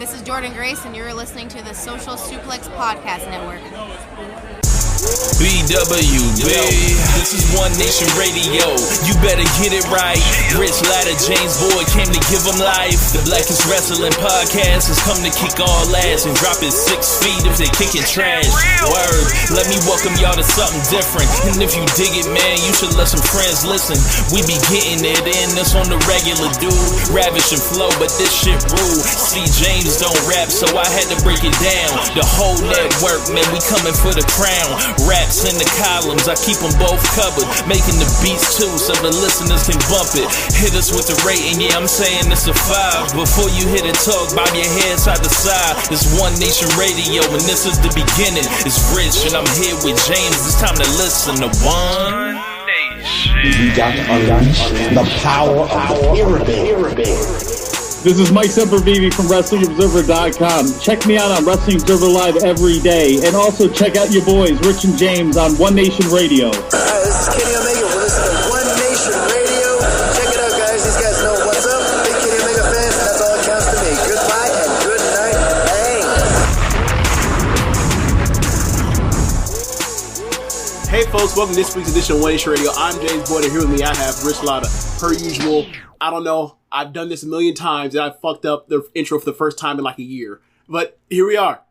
This is Jordan Grace, and you're listening to the Social Suplex Podcast Network. BWB, this is One Nation Radio. You better get it right. Rich Latta, James Boyd came to give them life. The Blackest Wrestling Podcast has come to kick all ass and drop it 6 feet if they kicking trash. Word, let me welcome y'all to something different. And if you dig it, man, you should let some friends listen. We be getting it in, this on the regular dude. Ravish and flow, but this shit rude. See, James don't rap, so I had to break it down. The whole network, man, we coming for the crown. Raps in the columns, I keep them both covered. Making the beats too, so the listeners can bump it. Hit us with the rating, yeah, I'm saying it's a 5. Before you hit it, talk, bob your head side to side. It's One Nation Radio, and this is the beginning. It's Rich, and I'm here with James. It's time to listen to One Nation. We got to unleash the power of the pyramid. This is Mike Sempervive from WrestlingObserver.com. Check me out on Wrestling Observer Live every day. And also check out your boys, Rich and James, on One Nation Radio. Hi, this is Kenny Omega. We're listening to One Nation Radio. Check it out, guys. These guys know what's up. Big Kenny Omega fans, and that's all that counts to me. Goodbye and good night. Thanks. Hey, folks. Welcome to this week's edition of One Nation Radio. I'm James Boyd, and here with me I have Rich Latta. Per usual, I don't know. I've done this a million times, and I fucked up the intro for the first time in like a year. But here we are.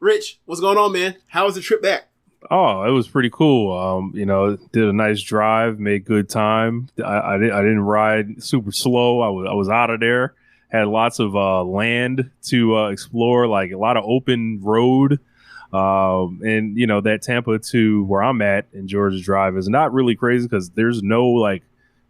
Rich, what's going on, man? How was the trip back? Oh, it was pretty cool. Did a nice drive, made good time. I didn't ride super slow. I was out of there. Had lots of land to explore, like a lot of open road. And that Tampa to where I'm at in Georgia Drive is not really crazy because there's no like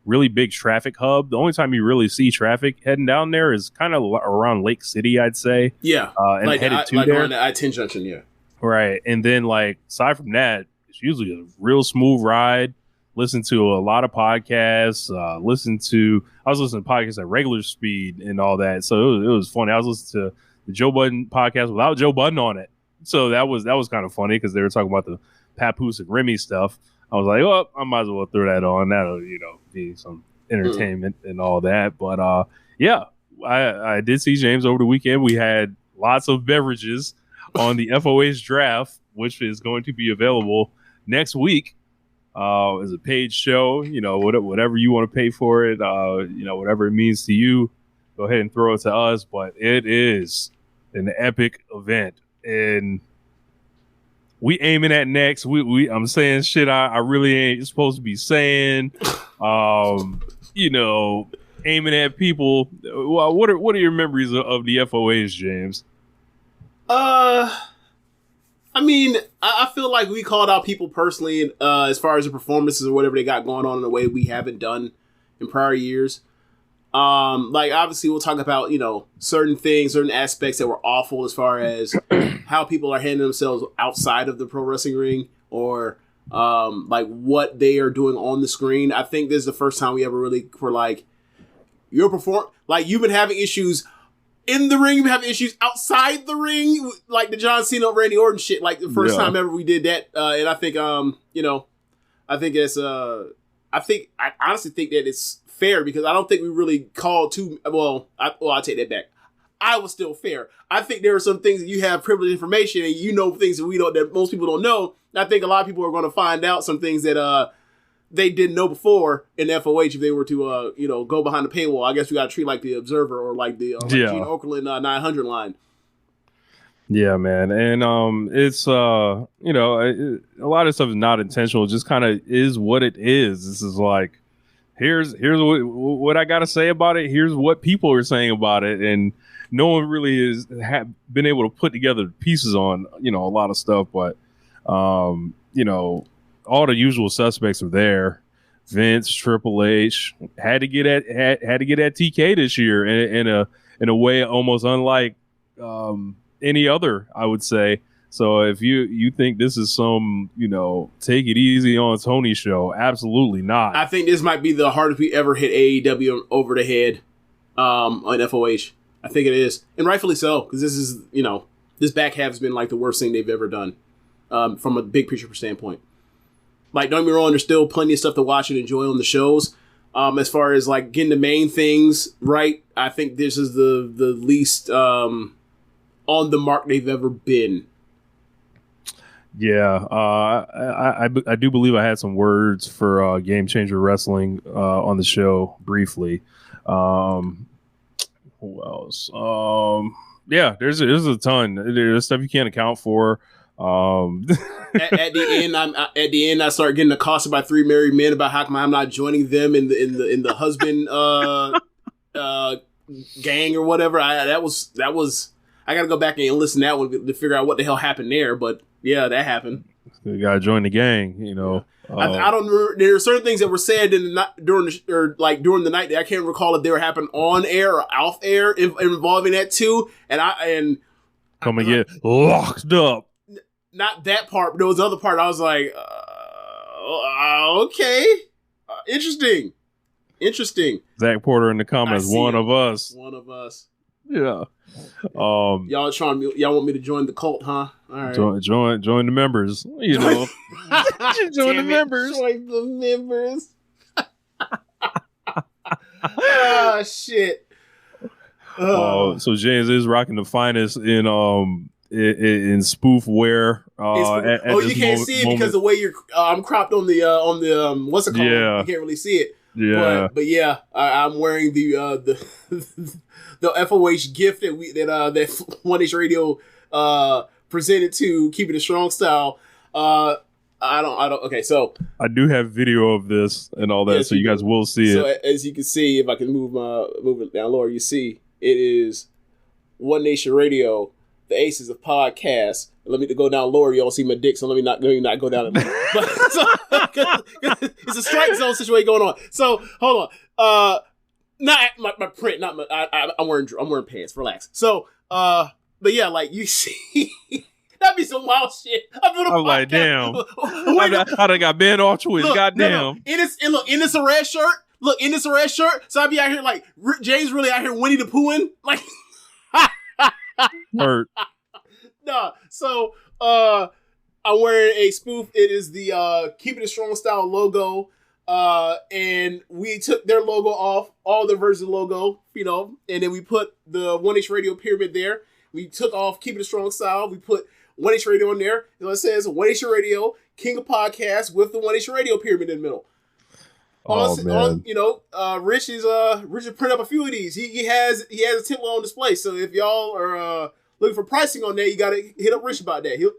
really big traffic hub. The only time you really see traffic heading down there is kind of around Lake City, I'd say. Yeah, and headed to there. Around the I-10 junction, yeah. Right, and then like aside from that, it's usually a real smooth ride. Listen to a lot of podcasts. I was listening to podcasts at regular speed and all that, so it was funny. I was listening to the Joe Budden podcast without Joe Budden on it, so that was kind of funny because they were talking about the Papoose and Remy stuff. I was like, well, I might as well throw that on. That'll, be some entertainment and all that. But, yeah, I did see James over the weekend. We had lots of beverages on the FOH draft, which is going to be available next week as a paid show. Whatever you want to pay for it, whatever it means to you, go ahead and throw it to us. But it is an epic event. And we aiming at next. I'm saying shit I really ain't supposed to be saying. Aiming at people. What are your memories of the FOAs, James? I feel like we called out people personally as far as the performances or whatever they got going on in a way we haven't done in prior years. Obviously we'll talk about, certain things, certain aspects that were awful as far as how people are handling themselves outside of the pro wrestling ring or, what they are doing on the screen. I think this is the first time we ever really were like, you've been having issues in the ring, you've been having issues outside the ring, like the John Cena, Randy Orton shit, like the first time ever we did that. And I think, I honestly think that it's fair because I don't think we really called too well. I take that back. I was still fair. I think there are some things that you have privileged information and things that most people don't know. I think a lot of people are going to find out some things that they didn't know before in FOH if they were to go behind the paywall. I guess we got to treat like the Observer or like the Gene Okerlund 900 line. Yeah, man, and it's a lot of stuff is not intentional. It just kind of is what it is. This is like. Here's what I got to say about it. Here's what people are saying about it. And no one really has been able to put together pieces on, a lot of stuff. But, all the usual suspects are there. Vince, Triple H had to get at TK this year in a way almost unlike any other, I would say. So if you think this is some, take it easy on Tony show, absolutely not. I think this might be the hardest we ever hit AEW over the head on FOH. I think it is. And rightfully so, because this is, this back half has been like the worst thing they've ever done from a big picture standpoint. Like, don't get me wrong, there's still plenty of stuff to watch and enjoy on the shows. As far as like getting the main things right, I think this is the least on the mark they've ever been. Yeah, I do believe I had some words for Game Changer Wrestling on the show briefly. Who else? Yeah, there's a ton. There's stuff you can't account for. At the end, I start getting accosted by 3 married men about how come I'm not joining them in the husband gang or whatever. That was I got to go back and listen to that one to figure out what the hell happened there. But yeah, that happened. You gotta join the gang, you know. I don't remember. There are certain things that were said during the night that I can't recall if they were happening on air or off air involving that too. And come and get locked up. Not that part, but there was the other part. I was like, okay, interesting. Zach Porter in the comments, one of us. Yeah. Y'all want me to join the cult, huh? All right. Join the members. You know. Join the members. Join the members. Oh shit. So James is rocking the finest in spoof wear. You can't see it because the way you're I'm cropped on the what's it called? Yeah. You can't really see it. Yeah. But yeah, I'm wearing the FOH gift that One H Radio presented to Keepin It Strong Style. I don't. Okay, so I do have video of this and all that, yes, so you guys will see it. So as you can see, if I can move it down lower, you see it is One Nation Radio, the aces of podcasts. Let me go down lower. You all see my dick, so let me not go down. It's a strike zone situation going on. So hold on. Not my print. Not my. I'm wearing pants. Relax. So but yeah, like you see. That'd be some wild shit. I'm like, damn. I done got banned off Twitch. Goddamn. No. In this red shirt. Look, in this red shirt. So I'd be out here like James really out here Winnie the Poohing. Like hurt. Nah. So I'm wearing a spoof. It is the Keepin It Strong Style logo. And we took their logo off, all their version logo, you know, and then we put the 1H Radio pyramid there. We took off Keepin It Strong Style. We put 1H Radio in there. So it says 1H Radio, King of Podcasts with the 1H Radio pyramid in the middle. Rich is print up a few of these. He has a tip on display. So if y'all are looking for pricing on that, you gotta hit up Rich about that. He'll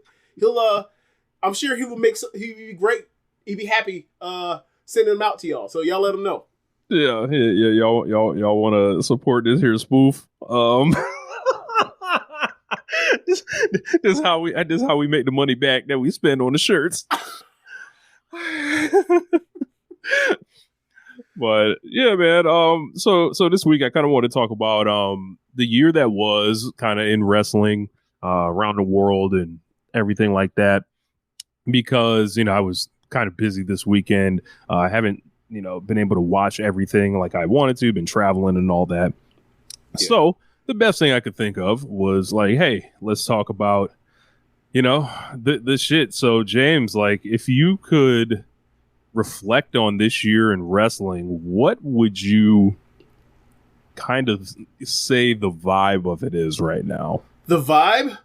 I'm sure he will he'd be great. He'd be happy sending them out to y'all. So y'all let him know. Yeah. Y'all want to support this here spoof? This is how we make the money back that we spend on the shirts. But yeah, man. So this week I kind of want to talk about the year that was kind of in wrestling around the world and everything like that, because I was kind of busy this weekend. I haven't been able to watch everything like I wanted to. Been traveling and all that. Yeah. So the best thing I could think of was like, hey, let's talk about, the shit. So James, like, if you could reflect on this year in wrestling, what would you kind of say the vibe of it is right now? The vibe?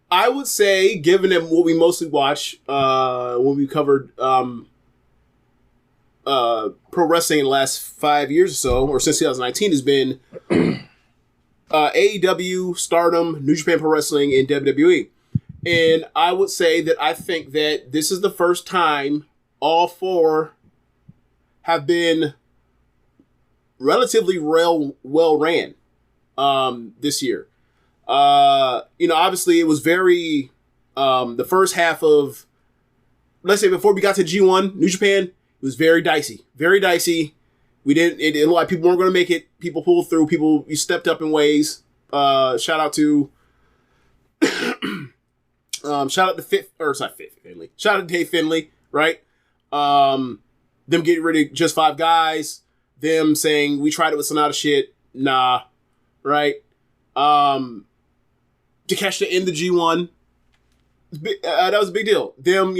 I would say, given that what we mostly watch when we covered pro wrestling in the last 5 years or so, or since 2019, has been AEW, Stardom, New Japan Pro Wrestling, and WWE. And I would say that I think that this is the first time all four have been relatively well ran this year. Obviously it was very the first half of, let's say, before we got to G1, New Japan, it was very dicey. It looked like people weren't going to make it. People pulled through. You stepped up in ways. Shout out to Shout out to Dave Finley, right? Them getting rid of just 5 guys. Them saying we tried it with Sonata shit. Nah, right? Takeshita in the G1. That was a big deal. Them,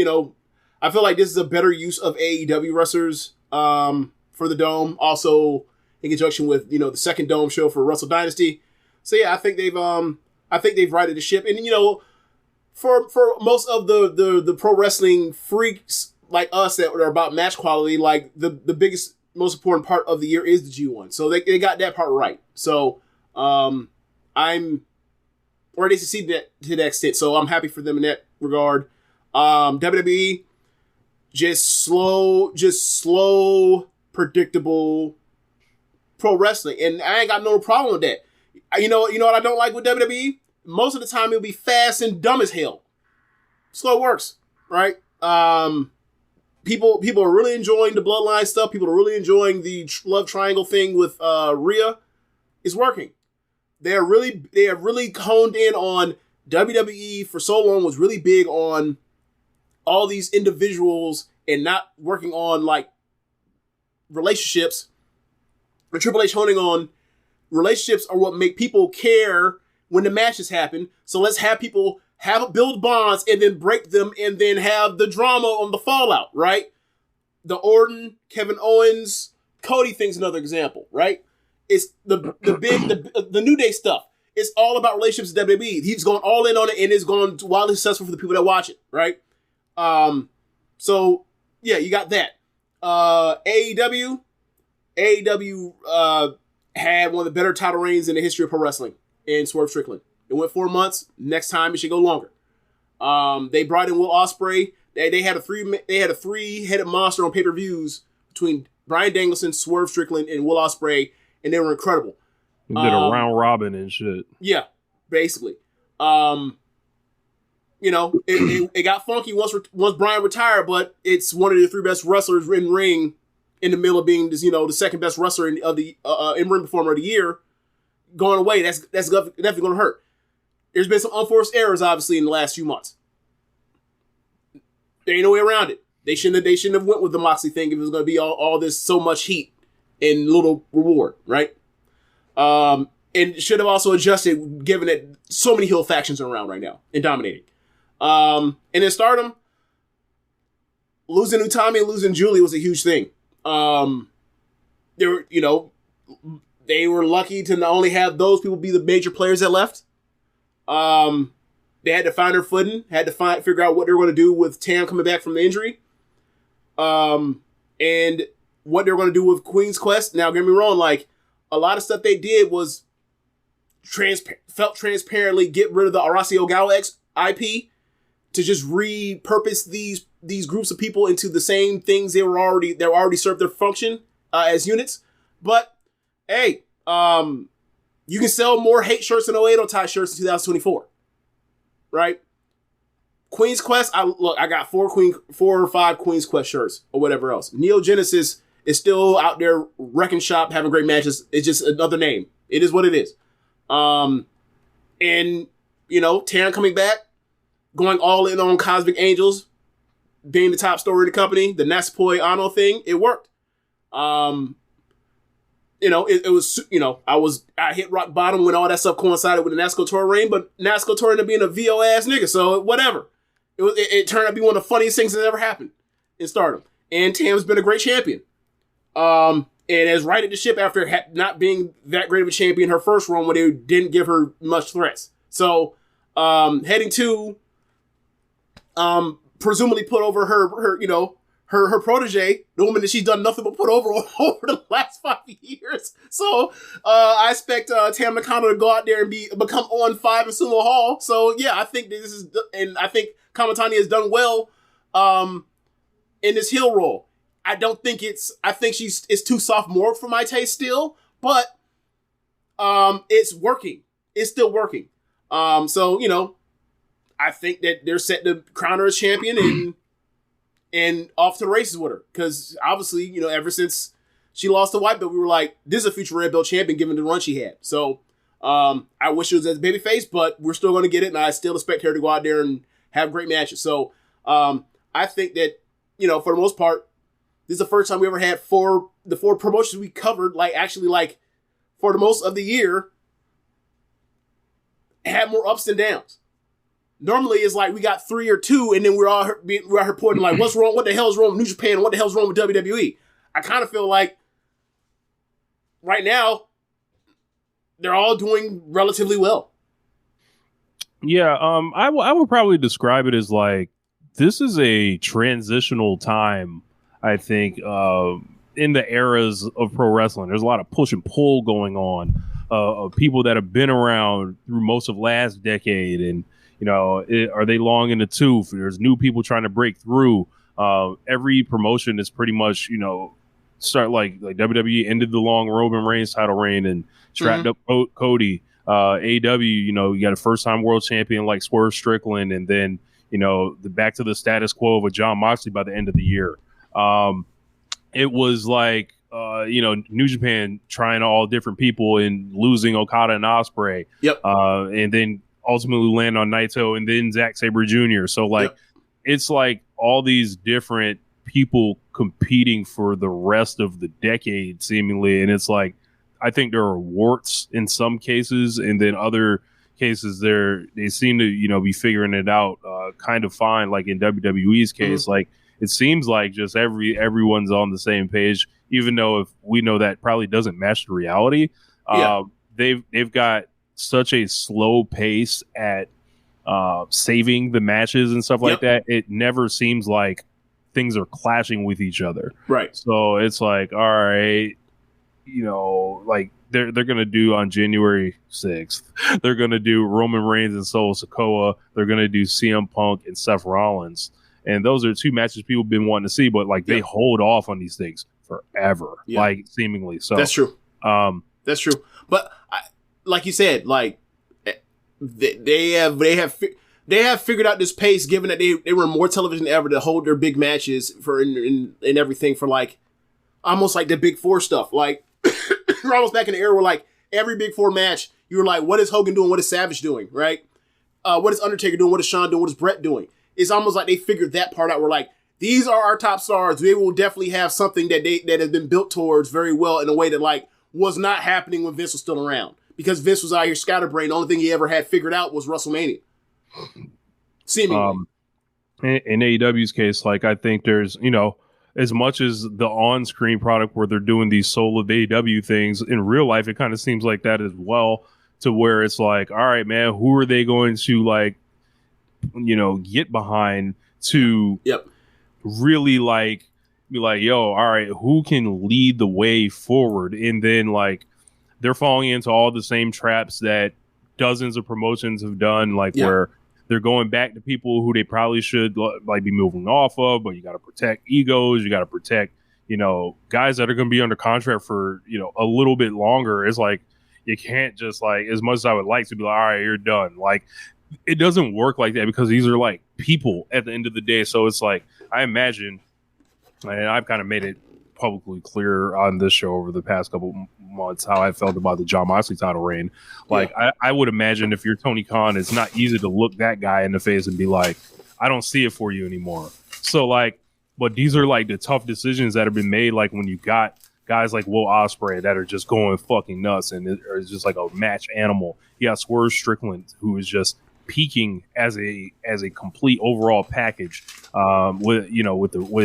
I I feel like this is a better use of AEW wrestlers for the Dome. Also, in conjunction with the second Dome show for Wrestle Dynasty. So yeah, I think they've righted the ship. And for most of the pro wrestling freaks like us that are about match quality, like the biggest, most important part of the year is the G1. So they got that part right. So I'm already succeeded to that extent. So I'm happy for them in that regard. WWE, just slow, predictable pro wrestling. And I ain't got no problem with that. You know what I don't like with WWE? Most of the time it'll be fast and dumb as hell. Slow works, right? People are really enjoying the Bloodline stuff. People are really enjoying the love triangle thing with Rhea. It's working. They have really honed in on WWE for so long, was really big on all these individuals and not working on like relationships. And Triple H honing on relationships are what make people care when the matches happen. So let's have people build bonds and then break them and then have the drama on the fallout, right? The Orton, Kevin Owens, Cody thing's another example, right? It's the New Day stuff. It's all about relationships with WWE. He's going all in on it and it's going wildly successful for the people that watch it, right? So yeah, you got that. AEW had one of the better title reigns in the history of pro wrestling in Swerve Strickland. It went 4 months. Next time it should go longer. They brought in Will Ospreay. They had a three-headed monster on pay-per-views between Bryan Danielson, Swerve Strickland, and Will Ospreay, and they were incredible. They did a round robin and shit. Yeah, basically. It got funky once Bryan retired, but it's one of the three best wrestlers in ring, in the middle of being the second best wrestler in ring performer of the year. Going away, that's definitely going to hurt. There's been some unforced errors, obviously, in the last few months. There ain't no way around it. They shouldn't have went with the Moxley thing if it was going to be all this so much heat and little reward, right? And should have also adjusted, given that so many heel factions are around right now and dominating. And in Stardom, losing Utami and losing Julie was a huge thing. They were lucky to not only have those people be the major players that left. They had to find their footing, had to figure out what they were going to do with Tam coming back from the injury. And what they were going to do with Queen's Quest. Now, get me wrong, like, a lot of stuff they did was felt transparently get rid of the Horacio Ogawa IP to just repurpose these groups of people into the same things they already served their function as units. But hey, you can sell more hate shirts than 08 on tie shirts in 2024, right? Queen's Quest, I got 4 or 5 Queen's Quest shirts or whatever else. Neo Genesis is still out there wrecking shop, having great matches. It's just another name. It is what it is. And Tam coming back, going all in on Cosmic Angels, being the top story of the company, the Natsupoi Ano thing, it worked. I hit rock bottom when all that stuff coincided with the Natsuko Tori reign, but Natsuko Tori ended up being a VO ass nigga, so whatever. It turned out to be one of the funniest things that ever happened in Stardom. And Tam's been a great champion. And has righted the ship after not being that great of a champion her first run when they didn't give her much threats. So, heading to, presumably put over her protege, the woman that she's done nothing but put over the last 5 years. So, I expect Tam Nakano to go out there and become on 5 in Sumo Hall. So, yeah, I think I think Kamatani has done well, in this heel role. I think it's too sophomoric for my taste still, but it's working. It's still working. So, I think that they're set to crown her as champion and off to the races with her. Because obviously, ever since she lost the white belt, we were like, this is a future red belt champion given the run she had. So I wish it was as babyface, but we're still going to get it, and I still expect her to go out there and have great matches. So I think that, for the most part, this is the first time we ever had the 4 promotions we covered, for the most of the year, had more ups and downs. Normally, it's like we got 3 or 2, and then we're out here reporting like, what's wrong? What the hell is wrong with New Japan? What the hell's wrong with WWE? I kind of feel like right now they're all doing relatively well. Yeah, I would probably describe it as like this is a transitional time. I think in the eras of pro wrestling, there's a lot of push and pull going on of people that have been around through most of last decade, and are they long in the tooth? There's new people trying to break through. Every promotion is pretty much start like WWE ended the long Roman Reigns title reign and strapped up Cody. AEW, you got a first time world champion like Swerve Strickland, and then back to the status quo of a John Moxley by the end of the year. It was like New Japan trying all different people and losing Okada and Ospreay. Yep. And then ultimately land on Naito and then Zack Sabre Jr. So it's like all these different people competing for the rest of the decade seemingly, and it's like I think there are warts in some cases, and then other cases they seem to be figuring it out kind of fine. Like in WWE's case, like it seems like just everyone's on the same page, even though if we know that probably doesn't match the reality. They've got such a slow pace at saving the matches and stuff like that. It never seems like things are clashing with each other. Right. So it's like, all right, like they're gonna do on January 6th. They're gonna do Roman Reigns and Solo Sikoa. They're gonna do CM Punk and Seth Rollins, and those are 2 matches people have been wanting to see. But like they hold off on these things forever, like seemingly. So that's true. That's true. But like you said, like they have figured out this pace, given that they were more television than ever to hold their big matches for in everything for like almost like the Big Four stuff. Like we're almost back in the era where like every Big Four match, you were like, what is Hogan doing? What is Savage doing? Right? What is Undertaker doing? What is Shawn doing? What is Brett doing? It's almost like they figured that part out. We're like, these are our top stars. They will definitely have something that has been built towards very well in a way that like was not happening when Vince was still around. Because Vince was out here scatterbrained. The only thing he ever had figured out was WrestleMania. Seemingly. In AEW's case, like I think there's, as much as the on-screen product where they're doing these solo AEW things, in real life, it kind of seems like that as well, to where it's like, all right, man, who are they going to like, get behind to really like be like, yo, all right, who can lead the way forward? And then like they're falling into all the same traps that dozens of promotions have done, like where they're going back to people who they probably should like be moving off of, but you got to protect egos. You got to protect, guys that are going to be under contract for, a little bit longer. It's like, you can't just like, as much as I would like to be like, all right, you're done. Like it doesn't work like that because these are like people at the end of the day. So it's like, I imagine, and I've kind of made it publicly clear on this show over the past couple months how I felt about the John Moxley title reign. Like I would imagine if you're Tony Khan, it's not easy to look that guy in the face and be like, I don't see it for you anymore. So like, but these are like the tough decisions that have been made. Like when you got guys like Will Ospreay that are just going fucking nuts and it's just like a match animal. You got Swerve Strickland, who is just peaking as a complete overall package, with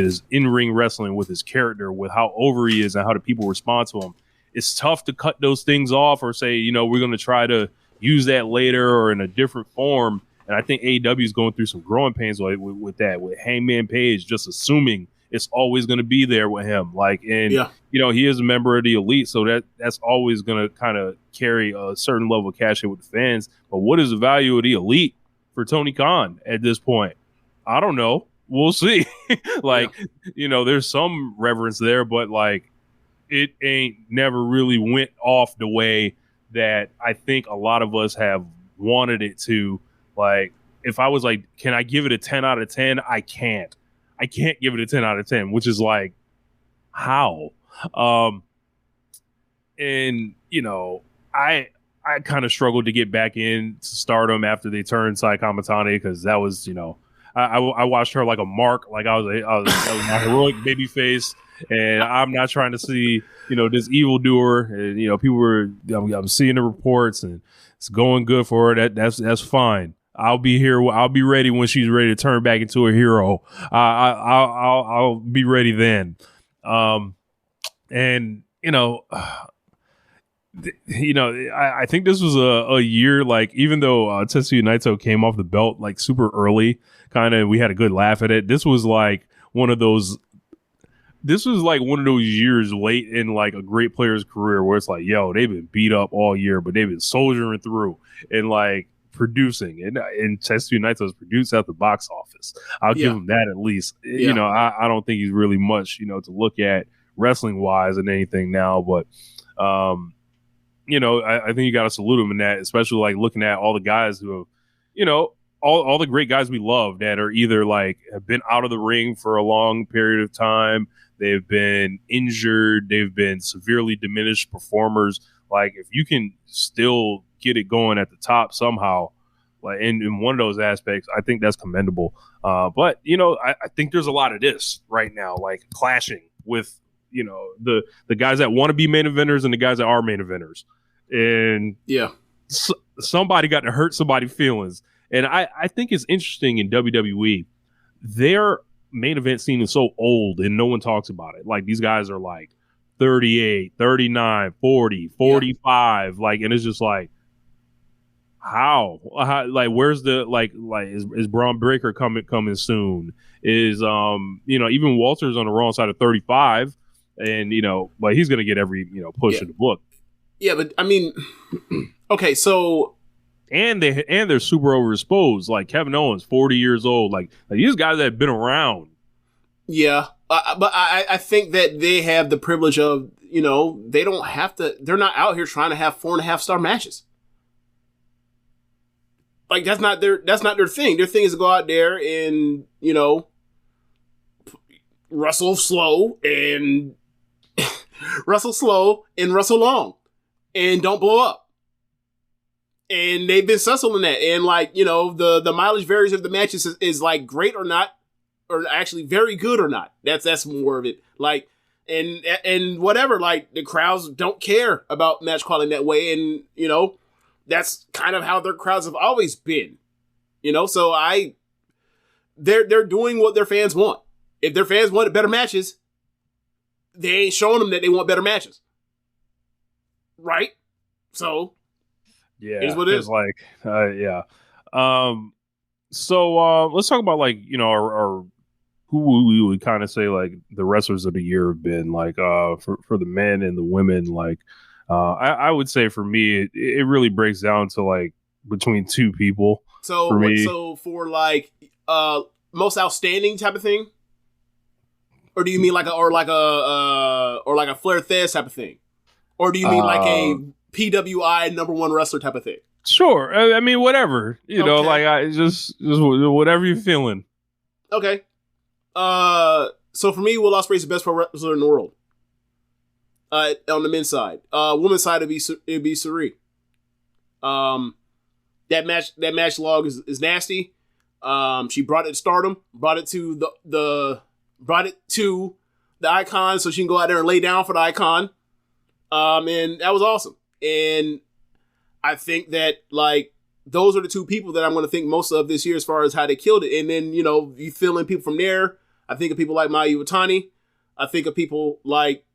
his in-ring wrestling, with his character, with how over he is and how the people respond to him. It's tough to cut those things off or say, we're going to try to use that later or in a different form. And I think AEW is going through some growing pains with that, with Hangman Page just assuming it's always going to be there with him. Like, and he is a member of the elite, so that's always going to kind of carry a certain level of cash in with the fans. But what is the value of the elite for Tony Khan at this point? I don't know. We'll see. There's some reverence there, but like, it ain't never really went off the way that I think a lot of us have wanted it to. Like, if I was like, can I give it a 10 out of 10? I can't give it a 10 out of 10, which is like, how? And I kind of struggled to get back into Stardom after they turned Sai Kamatani, because that was, I watched her like a mark, like I was my heroic baby face, and I'm not trying to see, this evildoer, and people were, I'm seeing the reports, and it's going good for her. That's fine. I'll be here. I'll be ready when she's ready to turn back into a hero. I'll be ready then. And I think this was a year, like, even though Tetsuya Naito came off the belt like super early, kind of, we had a good laugh at it. This was like one of those years late in like a great player's career where it's like, yo, they've been beat up all year, but they've been soldiering through and like producing. And Tetsuya Naito's produced at the box office. I'll give him that at least. Yeah. I don't think he's really much, to look at wrestling wise and anything now, but I think you got to salute him in that, especially like looking at all the guys who have, all the great guys we love that are either like have been out of the ring for a long period of time, they've been injured, they've been severely diminished performers. Like, if you can still get it going at the top somehow, like in one of those aspects, I think that's commendable. But I think there's a lot of this right now, like clashing with the guys that want to be main eventers and the guys that are main eventers, and somebody got to hurt somebody's feelings. And I think it's interesting in WWE, their main event scene is so old and no one talks about it. Like, these guys are like 38, 39, 40, 45, like, and it's just like, how like, where's the like is Braun Breaker coming soon? Is even Walter's on the wrong side of 35, and but he's gonna get every push in the book. Yeah, but I mean, okay, so and they're super overexposed. Like, Kevin Owens, 40 years old. Like these guys that have been around. Yeah, but I think that they have the privilege of they don't have to. They're not out here trying to have 4.5-star matches. Like, that's not their thing. Their thing is to go out there and wrestle slow and wrestle long and don't blow up. And they've been successful in that. And like, the mileage varies if the match is like great or not, or actually very good or not. That's more of it. Like, and whatever, like, the crowds don't care about match quality in that way. And, that's kind of how their crowds have always been. So they're doing what their fans want. If their fans wanted better matches, they ain't showing them that they want better matches. Right? So, yeah, it is what it is. Like, yeah. So let's talk about, like, our who we would kind of say like the wrestlers of the year have been, like, for the men and the women. Like, I would say for me, it really breaks down to like between two people. So for me. So for like most outstanding type of thing, or do you mean like a Flair Thez type of thing, or do you mean like a PWI #1 wrestler type of thing? Sure, I mean whatever, like, I just whatever you're feeling. Okay. So for me, Will Ospreay is the best pro wrestler in the world. On the men's side, women's side, it'd be Suri. That match log is nasty. She brought it to Stardom, brought it to the Icon, so she can go out there and lay down for the Icon. And that was awesome. And I think that, like, those are the two people that I'm going to think most of this year as far as how they killed it. And then, you fill in people from there. I think of people like Mayu Iwatani. I think of people like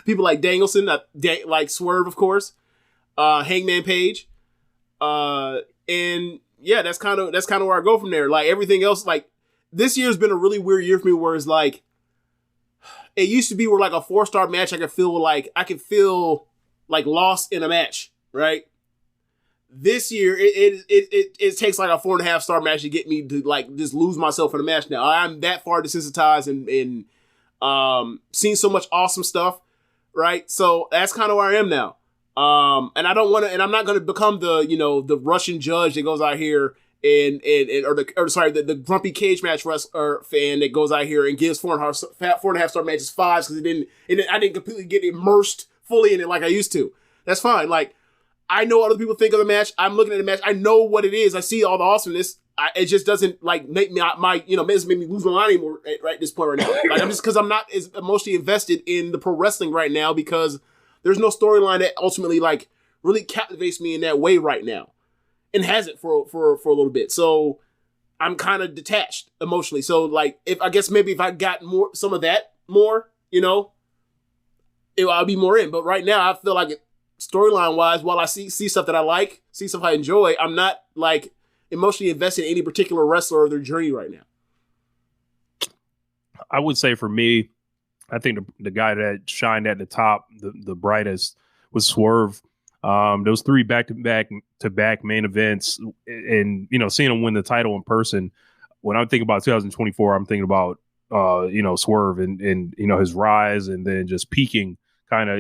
people like Danielson, like Swerve, of course, Hangman Page, and yeah, that's kind of where I go from there. Like, everything else, like, this year's been a really weird year for me, where it's like, it used to be where like a 4-star match, I could feel like lost in a match, right? This year, it takes like a 4.5-star match to get me to like just lose myself in a match. Now I'm that far desensitized and seen so much awesome stuff, right? So that's kind of where I am now. And I don't want to, and I'm not going to become the Russian judge that goes out here the grumpy cage match wrestler fan that goes out here and gives 4.5-star matches 5s because I didn't completely get immersed fully in it like I used to. That's fine. Like, I know what other people think of the match. I'm looking at the match. I know what it is. I see all the awesomeness. It just doesn't like make me make me lose my mind anymore at this point right now. Like, I'm not as emotionally invested in the pro wrestling right now because there's no storyline that ultimately like really captivates me in that way right now. and hasn't for a little bit. So I'm kind of detached emotionally. So like, if I got some of that more, I'll be more in. But right now, I feel like storyline wise, while I see stuff that I like, see stuff I enjoy, I'm not like emotionally invested in any particular wrestler or their journey right now. I would say for me, I think the guy that shined at the top, the brightest, was Swerve. Those 3 back-to-back main events, and seeing him win the title in person. When I think about 2024, I'm thinking about Swerve and his rise, and then just peaking, kind of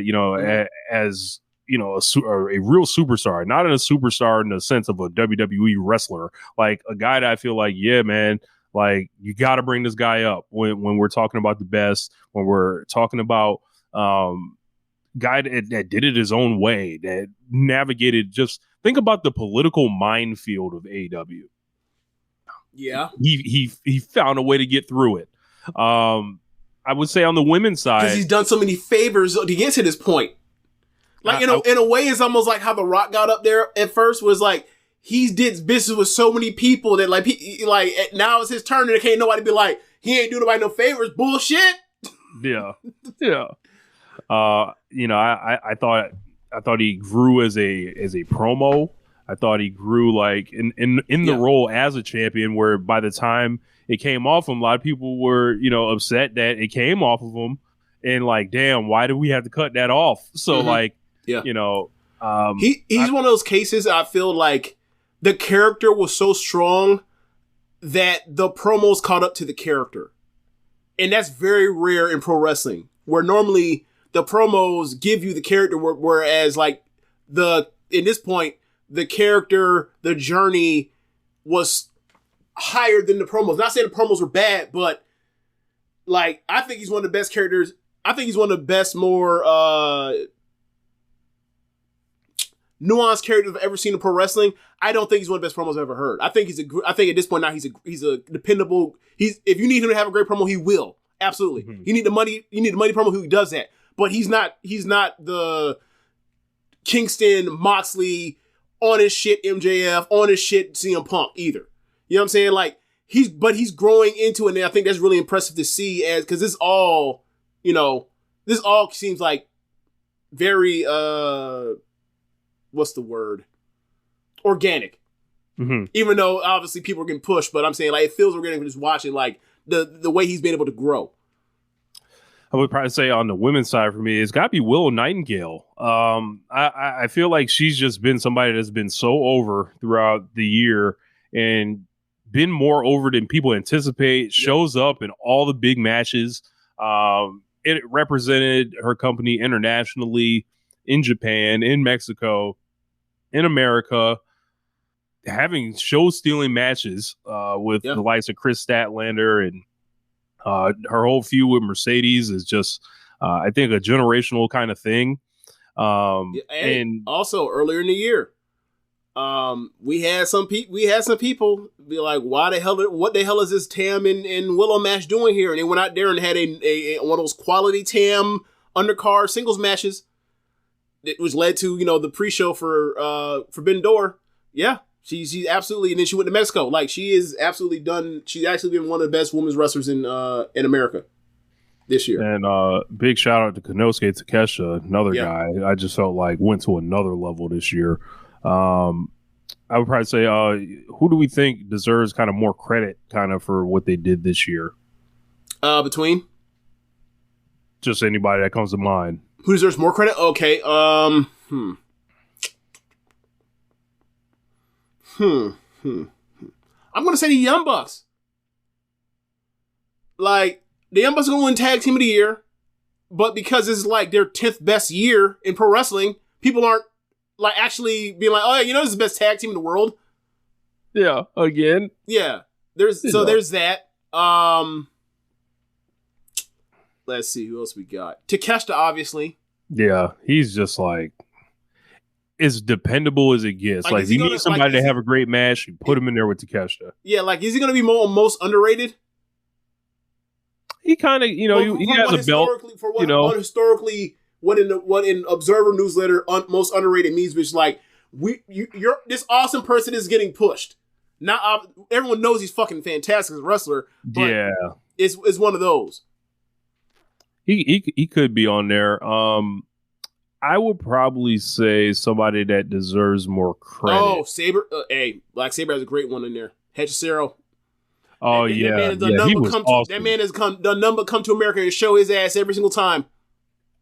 as a real superstar, not a superstar in the sense of a WWE wrestler, like a guy that I feel like, yeah, man. Like, you got to bring this guy up when we're talking about the best, when we're talking about guy that did it his own way, that navigated, just think about the political minefield of AEW. Yeah. He found a way to get through it. I would say on the women's side, because he's done so many favors to get to this point. Like, in a way, it's almost like how The Rock got up there at first, was like, he did business with so many people that like now it's his turn, and can't nobody be like, he ain't doing nobody no favors. Bullshit. Yeah. I thought he grew as a promo. I thought he grew like in the role as a champion, where by the time it came off him, a lot of people were upset that it came off of him, and like, damn, why did we have to cut that off? So he's one of those cases. I feel like the character was so strong that the promos caught up to the character. And that's very rare in pro wrestling, where normally the promos give you the character, whereas like in this point, the character, the journey was higher than the promos. Not saying the promos were bad, but like, I think he's one of the best characters. I think he's one of the best, more nuanced characters I've ever seen in pro wrestling. I don't think he's one of the best promos I've ever heard. I think at this point now, he's a dependable. If you need him to have a great promo, he will. Absolutely. Mm-hmm. You need the money promo who does that. But he's not the Kingston, Moxley, on his shit MJF, on his shit CM Punk either. You know what I'm saying? Like, he's growing into it, and I think that's really impressive to see, because this all seems like very what's the word? Organic. Mm-hmm. Even though obviously people are getting pushed, but I'm saying like it feels organic just watching like the way he's been able to grow. I would probably say on the women's side for me, it's got to be Willow Nightingale. I feel like she's just been somebody that's been so over throughout the year and been more over than people anticipate. Shows up in all the big matches. It represented her company internationally, in Japan, in Mexico, in America, having show-stealing matches with the likes of Chris Statlander, and her whole feud with Mercedes is just, I think, a generational kind of thing. And also earlier in the year, we had some people be like, what the hell is this Tam and Willow match doing here? And they went out there and had a one of those quality Tam undercard singles matches, which led to the pre-show for Forbidden Door. Yeah, she's absolutely, and then she went to Mexico. Like, she is absolutely done. She's actually been one of the best women's wrestlers in America this year. And big shout out to Konosuke Takeshita, another guy I just felt like went to another level this year. I would probably say, who do we think deserves kind of more credit kind of for what they did this year? Between? Just anybody that comes to mind. Who deserves more credit? Okay. I'm going to say the Young Bucks. Like, the Young Bucks are going to win Tag Team of the Year, but because it's like their 10th best year in pro wrestling, people aren't like actually being like, oh, this is the best tag team in the world. Yeah, again. Yeah. There's that. Let's see who else we got. Takeshita, obviously. Yeah, he's just like as dependable as it gets. Like if you need somebody to have a great match, you put him in there with Takeshita. Yeah, like is he going to be most underrated? He kind of, he has a belt. For what historically, what in Observer newsletter most underrated means, which like you're this awesome person is getting pushed. Not everyone knows he's fucking fantastic as a wrestler. But Yeah, it's one of those. he could be on there. I would probably say somebody that deserves more credit. Oh, Saber. Hey, Black Saber has a great one in there. Hechicero. Oh, That man has done he nothing was but awesome. that man has done nothing but come to America and show his ass every single time.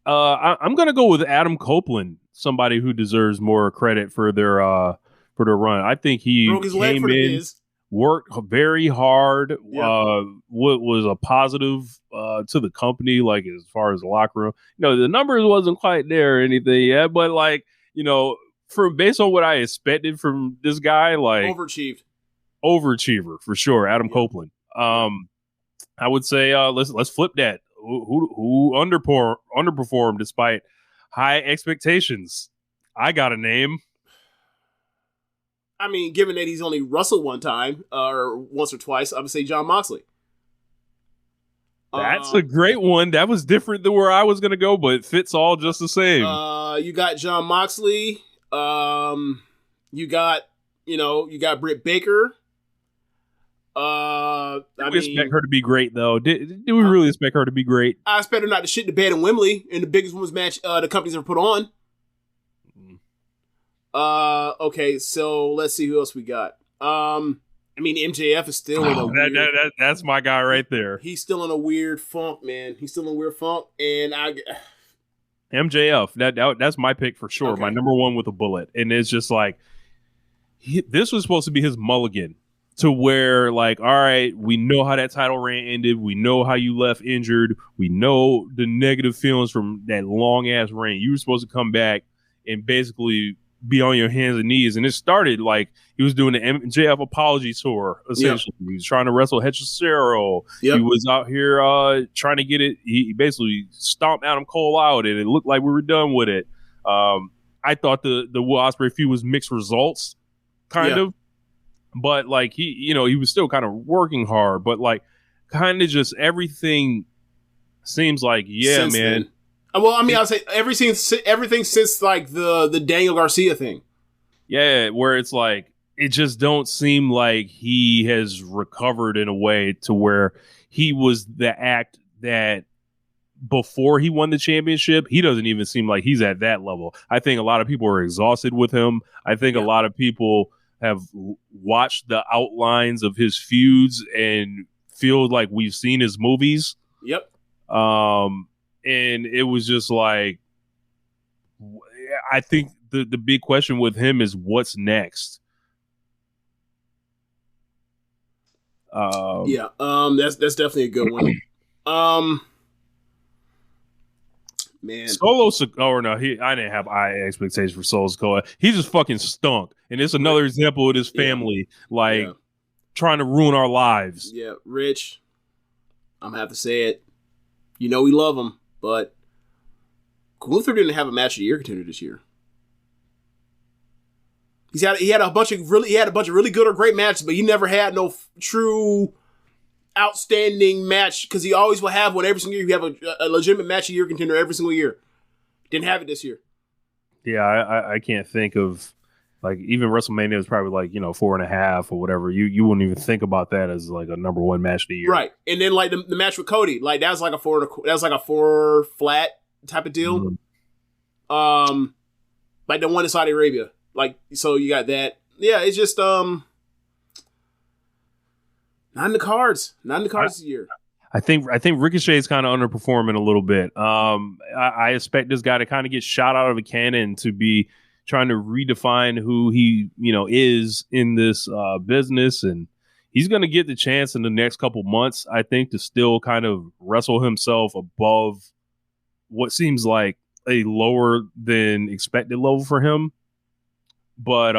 I'm gonna go with Adam Copeland, somebody who deserves more credit for their run. I think he Broke his leg came for the in, biz. worked very hard. Yeah. What was a positive to the company, like as far as the locker room. The numbers wasn't quite there or anything yet, but like from based on what I expected from this guy, like overachiever for sure. Adam Copeland. I would say let's flip that. Who underperformed despite high expectations? I got a name. I mean, given that he's only wrestled one time or once or twice, I would say Jon Moxley. That's a great one. That was different than where I was going to go, but it fits all just the same. You got Jon Moxley. You got Britt Baker. We expect her to be great, though. Did we really expect her to be great? I expect her not to shit the bed in Wembley in the biggest women's match the company's ever put on. Okay, so let's see who else we got. I mean, MJF is still in a that's my guy right there. He's still in a weird funk, man. He's still in a weird funk, and MJF. That's my pick for sure. Okay. My number one with a bullet, and it's just like this was supposed to be his mulligan. To where, like, all right, we know how that title reign ended. We know how you left injured. We know the negative feelings from that long ass reign. You were supposed to come back and basically be on your hands and knees. And it started like he was doing the MJF apology tour, essentially. Yep. He was trying to wrestle Hechicero. Yep. He was out here trying to get it. He basically stomped Adam Cole out, and it looked like we were done with it. I thought the Will Ospreay feud was mixed results, kind of. But like he was still kind of working hard, but like kind of just everything seems like since man. Then. Well, I mean, I'll say everything since like the Daniel Garcia thing. Yeah, where it's like it just don't seem like he has recovered in a way to where he was the act that before he won the championship. He doesn't even seem like he's at that level. I think a lot of people are exhausted with him. I think a lot of people have watched the outlines of his feuds and feel like we've seen his movies. Yep. And it was just like, I think the big question with him is what's next. That's definitely a good one. Man, Solo Sikoa. No, I didn't have high expectations for Solo Sikoa. He just fucking stunk, and it's another example of his family trying to ruin our lives. Yeah, Rich, I'm gonna have to say it. We love him, but Luther didn't have a match of the year contender this year. He had a bunch of really good or great matches, but he never had no true outstanding match, because he always will have one every single year. You have a legitimate match of the year contender every single year. Didn't have it this year. Yeah, I can't think of, like, even WrestleMania was probably like 4.5 or whatever. You wouldn't even think about that as like a number one match of the year, right? And then like the match with Cody, like that was like a 4. That was like a 4 flat type of deal. Mm-hmm. Like the one in Saudi Arabia, like, so you got that. Yeah, it's just Not in the cards this year. I think Ricochet's kind of underperforming a little bit. I expect this guy to kind of get shot out of a cannon, to be trying to redefine who he is in this business, and he's going to get the chance in the next couple months, I think, to still kind of wrestle himself above what seems like a lower than expected level for him. But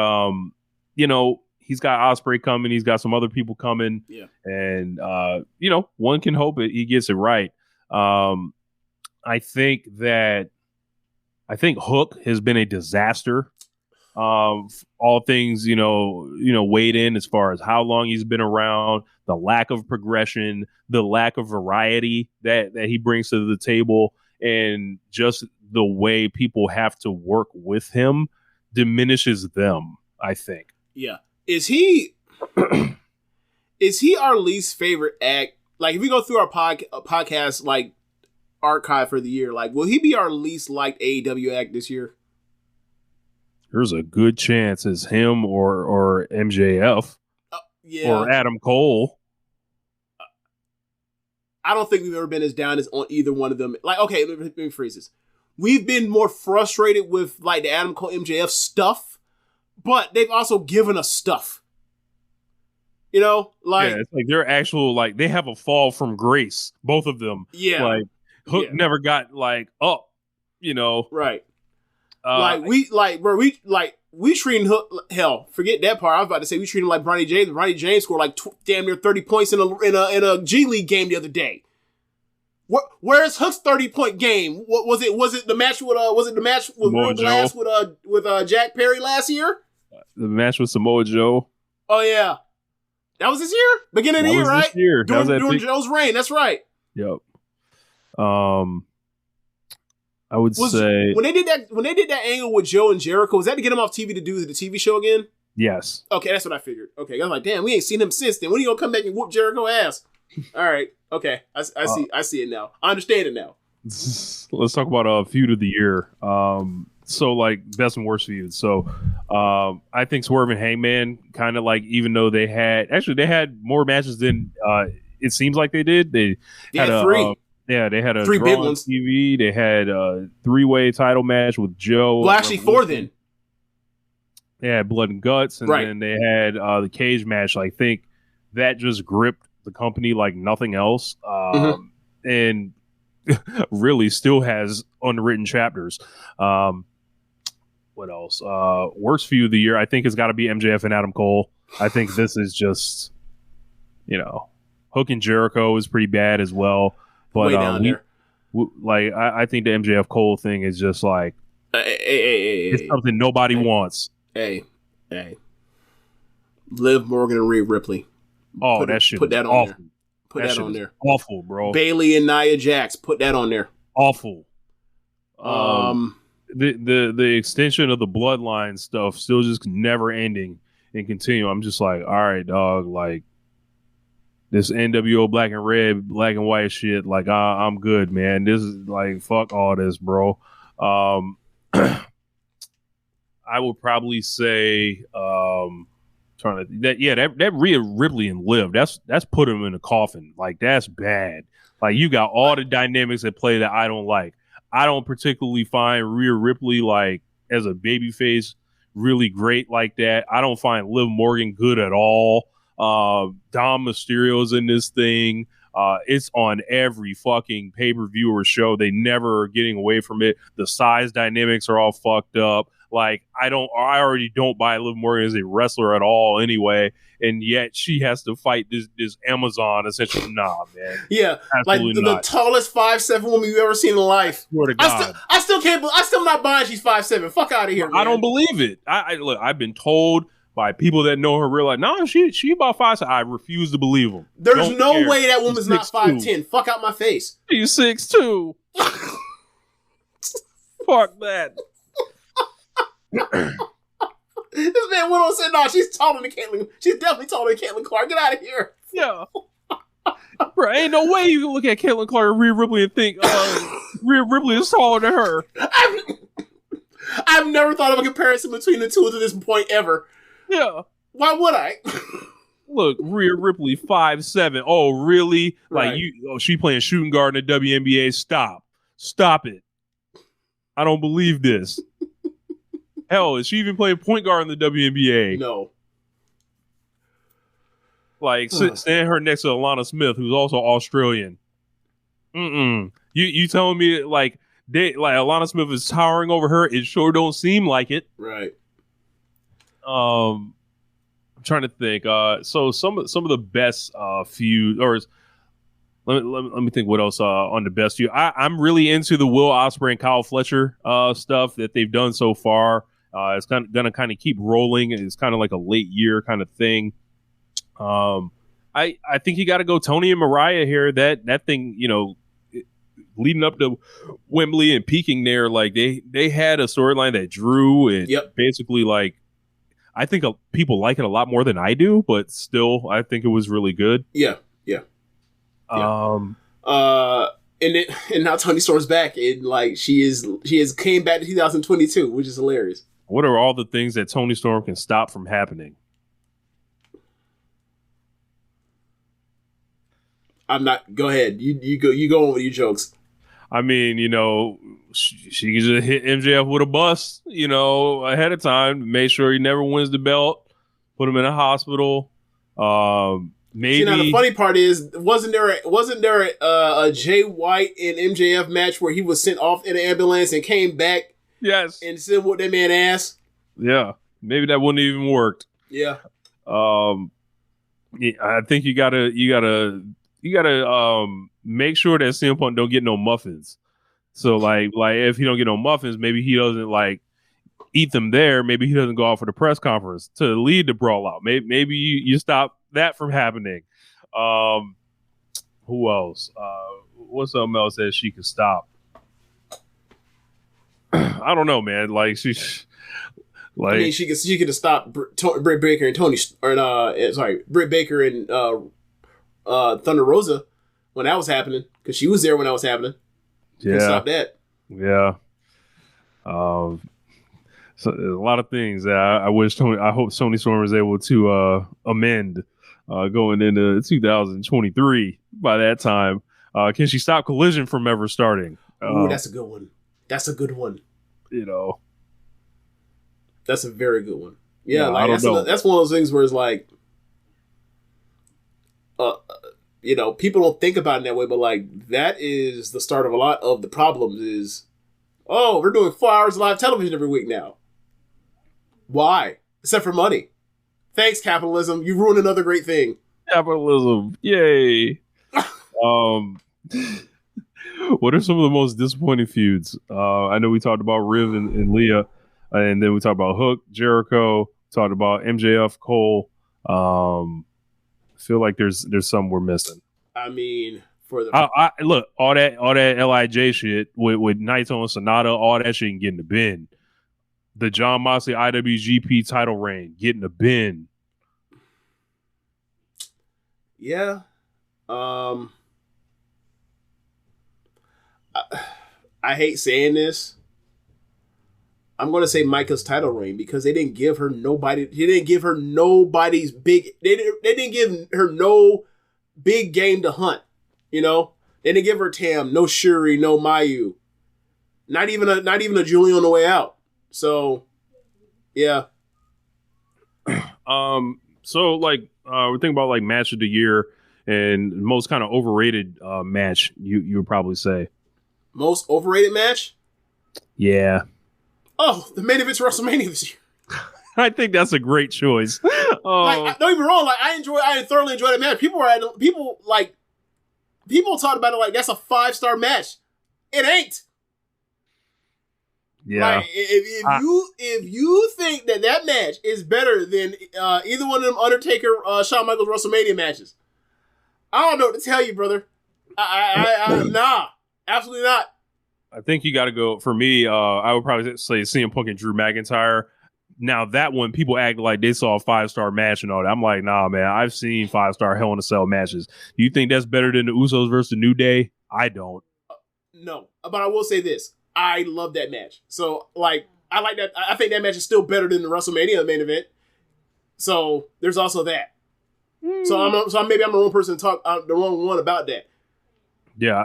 he's got Ospreay coming. He's got some other people coming. Yeah. And, one can hope he gets it right. I think Hook has been a disaster. All things, weighed in as far as how long he's been around, the lack of progression, the lack of variety that he brings to the table, and just the way people have to work with him diminishes them, I think. Yeah. Is he our least favorite act? Like, if we go through our podcast, like, archive for the year, like, will he be our least liked AEW act this year? There's a good chance it's him or MJF or Adam Cole. I don't think we've ever been as down as on either one of them. Like, okay, let me rephrase this. We've been more frustrated with, like, the Adam Cole MJF stuff, but they've also given us stuff. You know, like, it's like they're actual, like, they have a fall from grace, both of them. Yeah, like Hook never got like up, you know, right? We treating Hook, hell, forget that part. I was about to say we treat him like Bronny James. Bronny James scored like damn near 30 points in a G League game the other day. Where's Hook's 30-point game? What was it? Was it the match with Real Glass with Jack Perry last year? The match with Samoa Joe. Oh yeah. That was this year? Beginning of the year, right? This year. During Joe's reign. That's right. Yep. I would say when they did that angle with Joe and Jericho, was that to get him off TV to do the TV show again? Yes. Okay, that's what I figured. Okay, I was like, damn, we ain't seen him since then. When are you gonna come back and whoop Jericho ass? All right. Okay. I see it now. I understand it now. Let's talk about feud of the year. So, like, best and worst feud. So, I think Swerve and Hangman kind of, like, even though they had more matches than it seems like they did. They had three. They had a three big on ones. TV. They had a 3-way title match with Joe. Well, actually, 4 then. They had Blood and Guts, and right. then they had the cage match. I think that just gripped the company like nothing else, and really still has unwritten chapters. What else? Worst feud of the year, I think, has got to be MJF and Adam Cole. I think this is just, Hook and Jericho is pretty bad as well. But way down there. I think the MJF Cole thing is just like it's something nobody wants. Hey, Liv Morgan and Rhea Ripley. Oh, that shit. Put that on awful. there. Put that on there. Awful, bro. Bailey and Nia Jax. Put that on there. Awful. The extension of the bloodline stuff still just never ending and continue. I'm just like, all right, dog. Like this NWO black and red, black and white shit. Like I'm good, man. This is like fuck all this, bro. I would probably say that Rhea Ripley and Liv, that's put him in a coffin. Like that's bad. Like you got all the dynamics at play that I don't like. I don't particularly find Rhea Ripley like as a babyface really great like that. I don't find Liv Morgan good at all. Dom Mysterio's in this thing. It's on every fucking pay-per-view or show. They never are getting away from it. The size dynamics are all fucked up. Like I already don't buy Liv Morgan as a wrestler at all anyway, and yet she has to fight this Amazon essentially. Nah, man. Yeah, absolutely like the tallest 5'7" woman you've ever seen in life. Swear to God. I still can't. I'm still not buying she's 5'7". Fuck out of here. Man. I don't believe it. Look. I've been told by people that know her real life. No, she about 5'7". I refuse to believe them. There's no way that woman's not 5'10". Fuck out my face. She's 6'2". Fuck that. This man went on and said, "No, she's taller than Caitlyn. She's definitely taller than Caitlyn Clark. Get out of here." Yeah, bro, ain't no way you can look at Caitlyn Clark and Rhea Ripley and think Rhea Ripley is taller than her. I've never thought of a comparison between the two to this point ever. Yeah, why would I? Look, Rhea Ripley 5'7". Oh, really? Right. Like she playing shooting guard in the WNBA. Stop it. I don't believe this. Hell, is she even playing point guard in the WNBA? No. Like, stand her next to Alana Smith, who's also Australian. You telling me like Alana Smith is towering over her? It sure don't seem like it. Right. I'm trying to think. So some of the best feud, or let me think what else on the best feud. I'm really into the Will Ospreay and Kyle Fletcher stuff that they've done so far. It's gonna kind of keep rolling. It's kind of like a late year kind of thing. I think you got to go Tony and Mariah here. That thing, leading up to Wembley and peaking there, like they had a storyline that drew and basically like I think people like it a lot more than I do, but still I think it was really good. Yeah. And now Toni Storm's back and like she has came back to 2022, which is hilarious. What are all the things that Toni Storm can stop from happening? I'm not. Go ahead. You go on with your jokes. I mean, she can just hit MJF with a bus, ahead of time, make sure he never wins the belt, put him in a hospital. Maybe. Now the funny part is, wasn't there a Jay White and MJF match where he was sent off in an ambulance and came back? Yes. And still whooped that man ass. Yeah. Maybe that wouldn't even worked. Yeah. I think you gotta make sure that CM Punk don't get no muffins. So like if he don't get no muffins, maybe he doesn't like eat them there. Maybe he doesn't go out for the press conference to lead the brawl out. Maybe you stop that from happening. Who else? What's something else that she could stop? I don't know, man. Like she could have stopped Britt Baker and Britt Baker and Thunder Rosa when that was happening because she was there when that was happening. Yeah, stop that. Yeah. So there's a lot of things that I hope Toni Storm was able to amend going into 2023. By that time, can she stop Collision from ever starting? Ooh, that's a good one. That's a good one. That's a very good one. Yeah, like that's one of those things where it's like, people don't think about it that way, but like that is the start of a lot of the problems. Is we're doing 4 hours of live television every week now. Why? Except for money. Thanks, capitalism. You ruined another great thing. Capitalism, yay! What are some of the most disappointing feuds? I know we talked about Riv and Leah, and then we talked about Hook, Jericho, talked about MJF, Cole. I feel like there's some we're missing. I mean, for the look, all that LIJ shit with Naito and Sonata, all that shit can get in the bin. The John Moxley IWGP title reign, get in the bin. Yeah. I hate saying this. I'm going to say Micah's title reign because they didn't give her nobody. They didn't give her nobody's big. They didn't give her no big game to hunt. They didn't give her Tam, no Shuri, no Mayu, not even a Julie on the way out. So, yeah. So like we're thinking about like match of the year and most kind of overrated match. You would probably say most overrated match. Yeah. Oh, the main event's WrestleMania this year. I think that's a great choice. Don't get me wrong. Like I thoroughly enjoyed that match. People talk about it like that's a 5-star match. It ain't. Yeah. Like, if you think that match is better than either one of them Undertaker, Shawn Michaels WrestleMania matches, I don't know what to tell you, brother. Nah, absolutely not. I think you got to go. For me, I would probably say CM Punk and Drew McIntyre. Now that one, people act like they saw a 5-star match and all that. I'm like, nah, man. I've seen 5-star Hell in a Cell matches. Do you think that's better than the Usos versus the New Day? I don't. No, but I will say this. I love that match. So, like, I like that. I think that match is still better than the WrestleMania main event. So, there's also that. So maybe I'm the wrong person to talk, the wrong one about that. Yeah,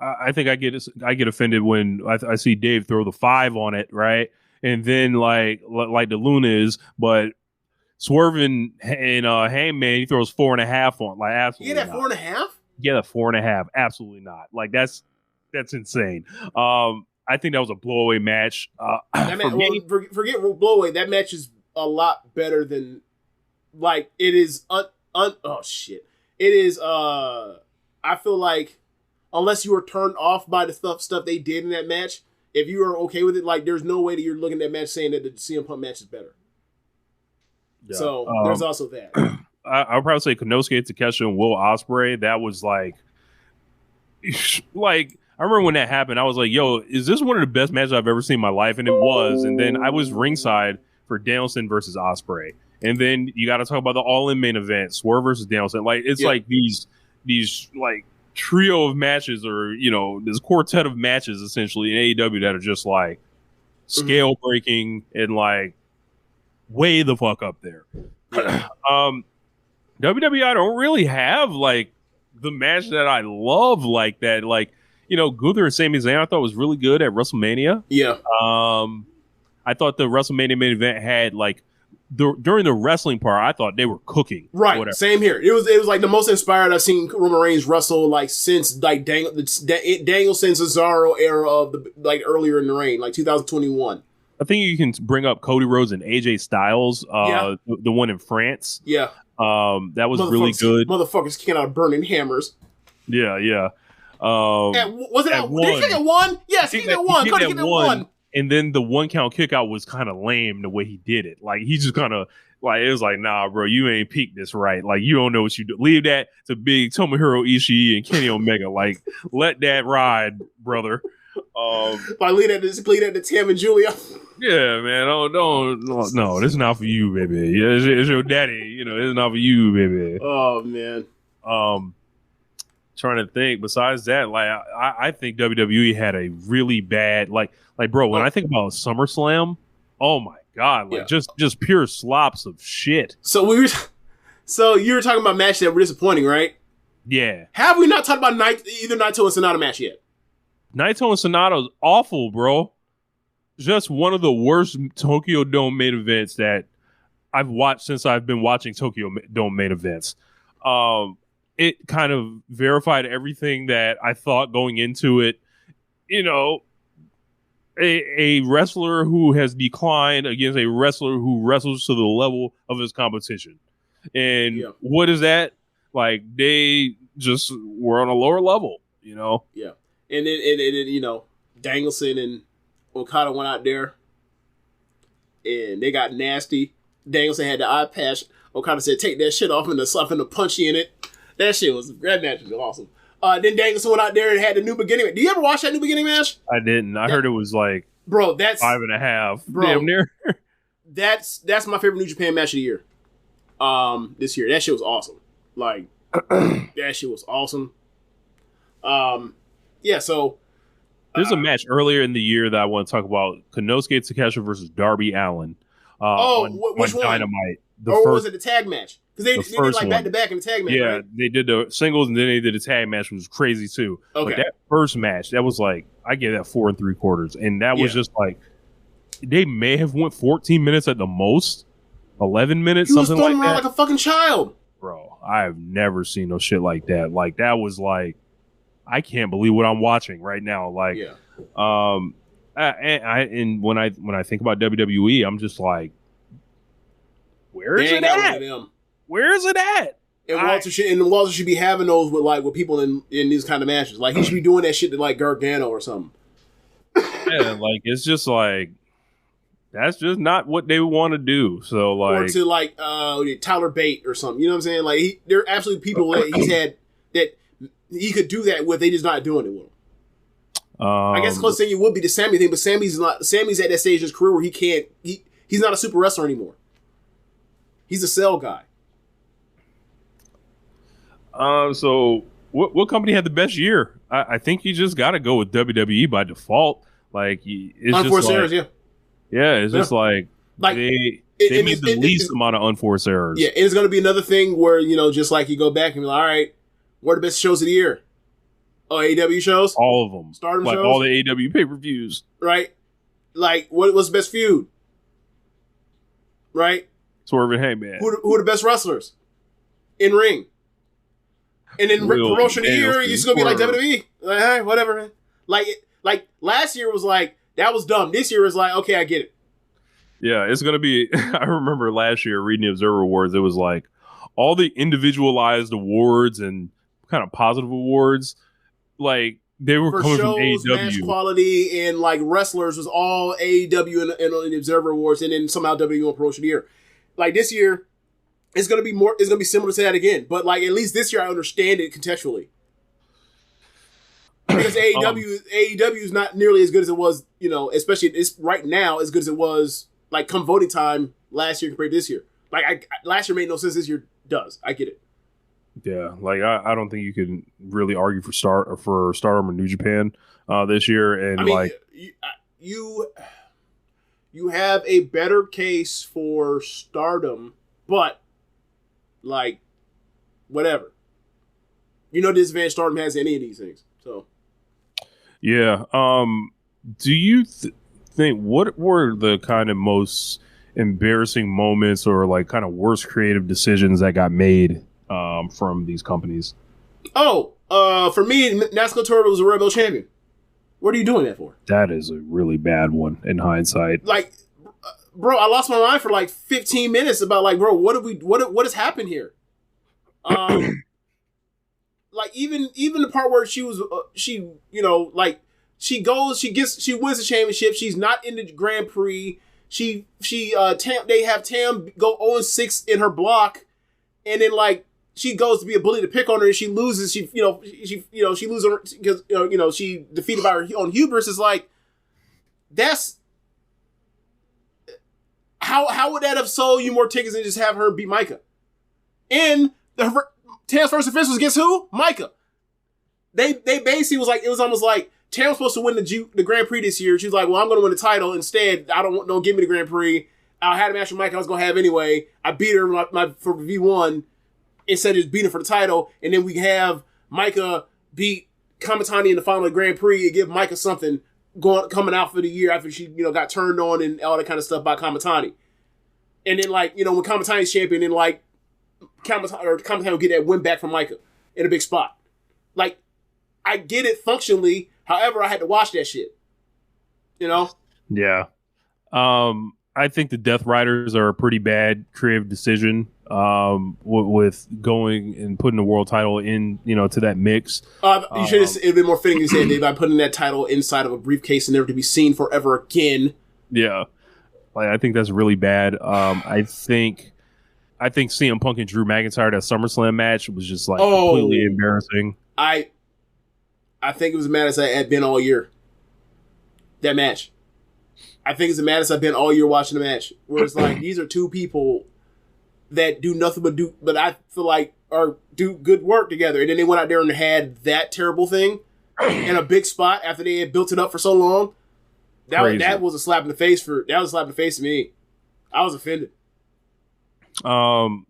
I think I get offended when I see Dave throw the 5 on it, right? And then like the Luna is, but Swerving and Hangman, he throws 4.5 on, like absolutely. Yeah, that 4.5. Yeah, that 4.5, absolutely not. Like that's insane. I think that was a blowaway match. Forget blowaway. That match is a lot better than like it is. Oh shit! It is. I feel like unless you were turned off by the stuff they did in that match, if you are okay with it, like there's no way that you're looking at that match saying that the CM Punk match is better. Yeah. So there's also that. I would probably say Konosuke Takeshita and Will Ospreay. That was like I remember when that happened, I was like, yo, is this one of the best matches I've ever seen in my life? And it was. And then I was ringside for Danielson versus Ospreay. And then you got to talk about the All-In main event, Swerve versus Danielson. Like, it's like these like trio of matches, or, you know, this quartet of matches essentially in AEW that are just like scale breaking and like way the fuck up there. WWE, I don't really have like the match that I love like that. Like, you know, Gunther and Sami Zayn I thought was really good at WrestleMania. Yeah. I thought the WrestleMania main event had like during the wrestling part, I thought they were cooking. Right. Whatever. Same here. It was like the most inspired I've seen Roman Reigns wrestle like since like Danielson Cesaro era of the like earlier in the reign, like 2021. I think you can bring up Cody Rhodes and AJ Styles, the one in France. Yeah. That was really good. Motherfuckers came out of burning hammers. Yeah. Was it at one? Did he kick at one? Yes, he kicked at one. Cody kicked at one. And then the 1 count kick out was kind of lame the way he did it. Like, he just kind of, like, it was like, nah, bro, you ain't peaked this right. Like, you don't know what you do. Leave that to big Tomohiro Ishii and Kenny Omega. Like, let that ride, brother. Like, leave that to Tim and Julia. Yeah, man. No, this is not for you, baby. Yeah, it's your daddy. You know, it's not for you, baby. Oh, man. Trying to think. Besides that, like, I think WWE had a really bad, like, bro. When I think about SummerSlam, oh my god, like just pure slops of shit. So you were talking about matches that were disappointing, right? Yeah. Have we not talked about either Naito and Sonata match yet? Naito and Sonata is awful, bro. Just one of the worst Tokyo Dome main events that I've watched since I've been watching Tokyo Dome main events. It kind of verified everything that I thought going into it. You know, a wrestler who has declined against a wrestler who wrestles to the level of his competition. And what is that? Like, they just were on a lower level, you know? Yeah. And then, you know, Danielson and Okada went out there and they got nasty. Danielson had the eye patch. Okada said, take that shit off and the punch in it. That match was awesome. Then Danielson went out there and had the New Beginning. Do you ever watch that New Beginning match? I didn't. I heard it was like, bro, that's 5.5. Bro, damn near. that's my favorite New Japan match of the year. This year, that shit was awesome. Like, that shit was awesome. Yeah. So there's a match earlier in the year that I want to talk about: Konosuke Takeshita versus Darby Allin. Which one? Dynamite. Was it the tag match? Because they did like back to back in the tag match. Yeah, right? They did the singles and then they did the tag match, which was crazy too. Okay. But that first match, that was like, I gave that 4 3/4, and that was just like, they may have went 14 minutes at the most, 11 minutes, something like that. He was like a fucking child, bro. I have never seen no shit like that. Like, that was like, I can't believe what I'm watching right now. Like, and when I think about WWE, I'm just like, where is it at? Where is it at? And Walter should be having those with people in these kind of matches. Like, he should be doing that shit to like Gargano or something. Yeah, like, it's just like, that's just not what they want to do. So like, or to like Tyler Bate or something. You know what I'm saying? Like, there are absolutely people that he's had that he could do that with. They just not doing it with him. I guess the closest thing you would be the Sammy thing, but Sammy's at that stage in his career where he's not a super wrestler anymore. He's a sell guy. So what company had the best year? I think you just got to go with WWE by default. Like, it's unforced just errors, like, it's just like they made the least amount of unforced errors. Yeah, and it's going to be another thing where, you know, just like you go back and be like, all right, what are the best shows of the year? Oh, AEW shows? All of them. Stardom like shows? All the AEW pay-per-views. Right? Like, what's the best feud? Right? Swerve and Hangman. Who are the best wrestlers? In ring. And then promotion of the year, it's going to be like WWE. Like, hey, whatever, man. Like last year was like, that was dumb. This year is like, okay, I get it. Yeah, it's going to be, I remember last year reading the Observer Awards, it was like all the individualized awards and kind of positive awards, like they were coming from AEW. Match quality and like wrestlers was all AEW and the Observer Awards, and then somehow WWE won promotion of the year. Like, this year, it's gonna be similar to that again. But like, at least this year I understand it contextually. Because AEW is not nearly as good as it was, especially it's right now as good as it was like come voting time last year compared to this year. Like last year made no sense, this year does. I get it. Yeah, like I don't think you can really argue for Stardom or New Japan this year, and you have a better case for Stardom, but like whatever. The disadvantage Stardom has any of these things. So yeah, do you think what were the kind of most embarrassing moments or like kind of worst creative decisions that got made from these companies? For me, Natsuko Tora was a Rebel champion. What are you doing that for? That is a really bad one in hindsight. Like, bro, I lost my mind for like 15 minutes about like, bro, what has happened here? Like even the part where she wins the championship. She's not in the Grand Prix. They have Tam go 0-6 in her block, and then like she goes to be a bully to pick on her, and she loses. She loses because she defeated by her own hubris. Is like that's how would that have sold you more tickets than just have her beat Micah? And Tam's first offense was against who? Micah. They basically was like, it was almost like Tam was supposed to win the Grand Prix this year. She was like, well, I'm going to win the title. Instead, don't give me the Grand Prix. I had a match with Micah I was going to have anyway. I beat her for V1 instead of just beating her for the title. And then we have Micah beat Kamitani in the final of the Grand Prix and give Micah something coming out for the year after she, got turned on and all that kind of stuff by Kamitani. And then like, when Kamitani's champion, then like, Kamitani will get that win back from Micah in a big spot. Like, I get it functionally. However, I had to watch that shit. Yeah. I think the Death Riders are a pretty bad creative decision with going and putting the world title in, to that mix. You should have, it'd been more fitting to say by putting that title inside of a briefcase and never to be seen forever again. Yeah. Like, I think that's really bad. I think CM Punk and Drew McIntyre, that SummerSlam match, was just like completely embarrassing. I think it was the maddest I had been all year. That match. I think it's the maddest I've been all year watching the match. Where it's like, these are two people that do nothing but I feel like do good work together. And then they went out there and had that terrible thing in a big spot after they had built it up for so long. That was a slap in the face to me. I was offended. Swerve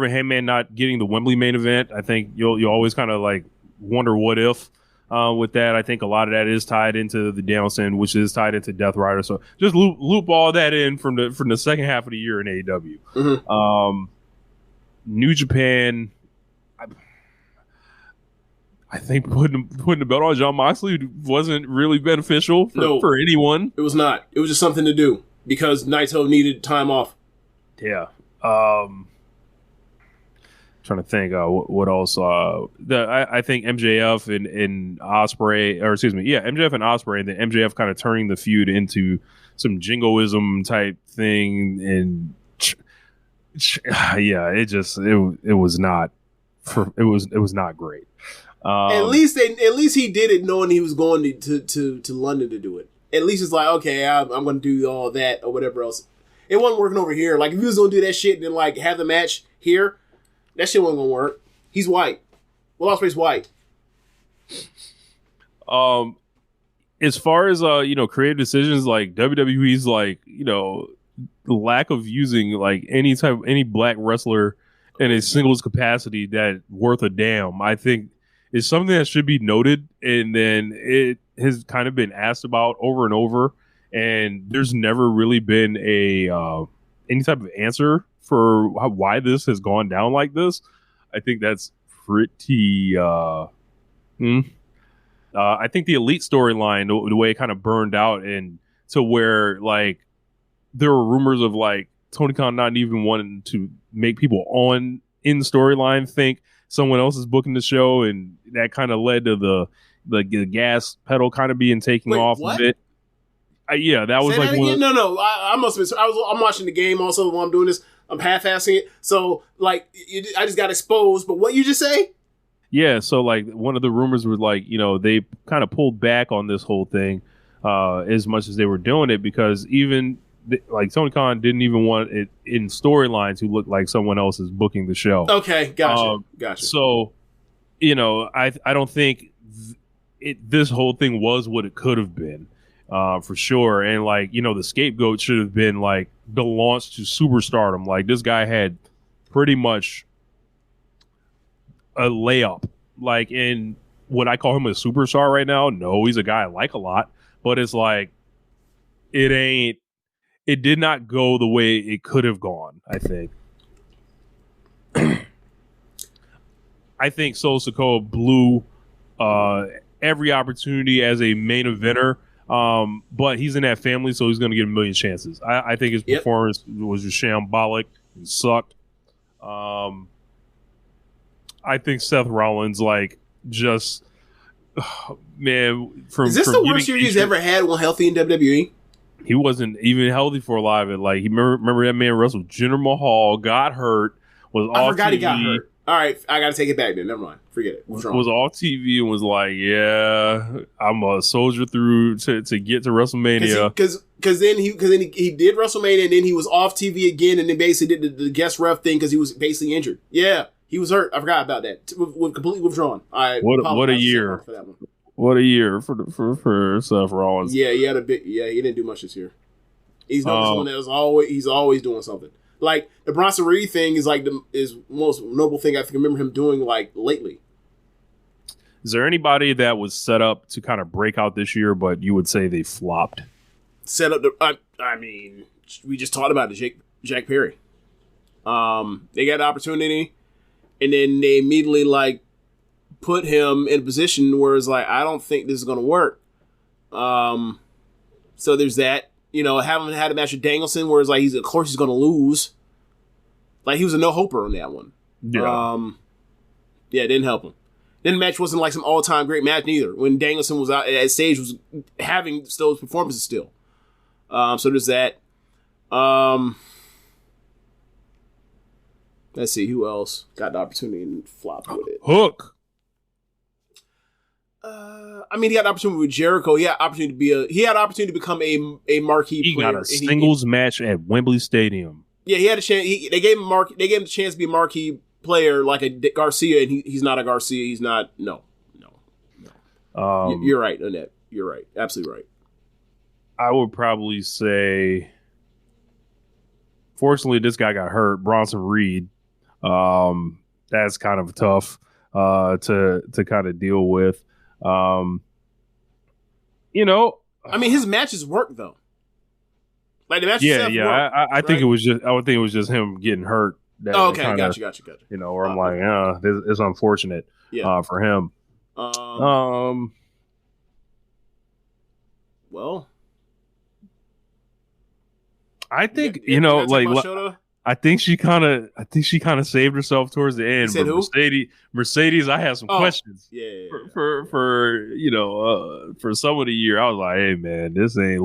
and Heyman not getting the Wembley main event. I think you'll always kind of like wonder what if with that. I think a lot of that is tied into the Downson, which is tied into Death Rider. So just loop all that in from the second half of the year in AEW. Mm-hmm. New Japan. I think putting the belt on Jon Moxley wasn't really beneficial for anyone. It was not. It was just something to do because Naito needed time off. Yeah. Trying to think what else. I think MJF and Ospreay, or excuse me, MJF and Ospreay, and then MJF kind of turning the feud into some jingoism type thing, and it was not great. At least he did it knowing he was going to London to do it. At least it's like, okay, I'm going to do all that or whatever else. It wasn't working over here. Like, if he was going to do that shit and then, like, have the match here, that shit wasn't going to work. He's white. Will Ospreay's white. As far as, creative decisions, like, WWE's, like, lack of using, like, any black wrestler in a singles capacity that worth a damn, I think is something that should be noted. And then it has kind of been asked about over and over. And there's never really been any type of answer for why this has gone down like this. I think that's pretty. I think the Elite storyline, the way it kind of burned out, and to where like there were rumors of like Tony Khan not even wanting to make people in the storyline think someone else is booking the show, and that kind of led to the gas pedal kind of being taken off a bit. Yeah, that was like one. No. I must have been. I'm watching the game also while I'm doing this. I'm half-assing it. So, like, I just got exposed. But what you just say? Yeah, so like one of the rumors was like, they kind of pulled back on this whole thing as much as they were doing it because even like Tony Khan didn't even want it in storylines who looked like someone else is booking the show. Okay, gotcha. So, I don't think this whole thing was what it could have been for sure. And like, the scapegoat should have been like the launch to superstardom. Like this guy had pretty much a layup. Like, in would I call him a superstar right now? No, he's a guy I like a lot, but it's like it did not go the way it could have gone, I think. I think Solo Sikoa blew every opportunity as a main eventer, but he's in that family, so he's going to get a million chances. I think his performance was just shambolic and sucked. I think Seth Rollins, like, just man. Is this the worst year he's ever had while healthy in WWE? He wasn't even healthy for a lot of it. Like, remember that man wrestled Jinder Mahal, got hurt, was I off forgot TV. He got hurt. All right, I got to take it back then. Never mind. Forget it. Was off TV and was like, yeah, I'm a soldier through to get to WrestleMania. Because then he did WrestleMania and then he was off TV again and then basically did the guest ref thing because he was basically injured. Yeah, he was hurt. I forgot about that. Completely withdrawn. What a year for that one. What a year for Seth Rollins. Yeah, he didn't do much this year. He's someone that he's always doing something. Like the Bronson Reed thing is like is most noble thing I can remember him doing like lately. Is there anybody that was set up to kind of break out this year, but you would say they flopped? Set up I mean, we just talked about it, Jack Perry. They got an opportunity, and then they immediately like put him in a position where it's like, I don't think this is going to work. So there's that. Having had a match with Danielson where it's like, of course he's going to lose. Like, he was a no-hoper on that one. Yeah. It didn't help him. Then the match wasn't like some all-time great match neither. When Danielson was out at stage, was having still his performances still. So there's that. Let's see, who else got the opportunity and flopped with it? Hook. I mean, he had an opportunity with Jericho. He had opportunity to become a marquee player. He got a singles match at Wembley Stadium. Yeah, he had a chance. They gave him the chance to be a marquee player like a Garcia, and he's not a Garcia. He's not. No. You're right, Annette. You're right. Absolutely right. I would probably say, fortunately, this guy got hurt. Bronson Reed. That's kind of tough to kind of deal with. I mean, his matches work though. Like the matches. I think it was just. I would think it was just him getting hurt. Okay, gotcha. Where I'm like, it's unfortunate. For him. Well, I think I think she kind of saved herself towards the end. Said who? Mercedes, I had some questions. Yeah. For some of the year, I was like, hey man, this ain't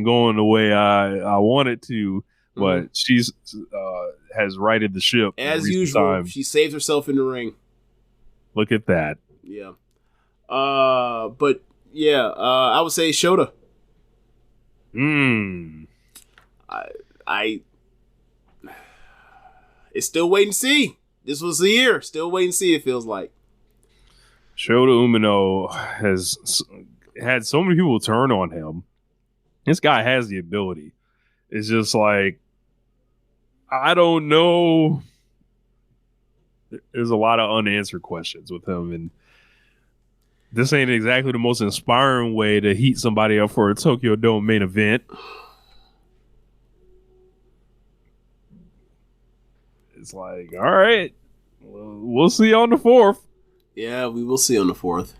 going the way I want it to. But she's has righted the ship as usual. She saved herself in the ring. Look at that. Yeah. But yeah, I would say Shota. It's still wait and see. This was the year. Still wait and see, it feels like. Shota Umino has had so many people turn on him. This guy has the ability. It's just like, I don't know. There's a lot of unanswered questions with him, and this ain't exactly the most inspiring way to heat somebody up for a Tokyo Dome main event. It's like, all right, we'll see on the 4th. Yeah, we will see on the 4th.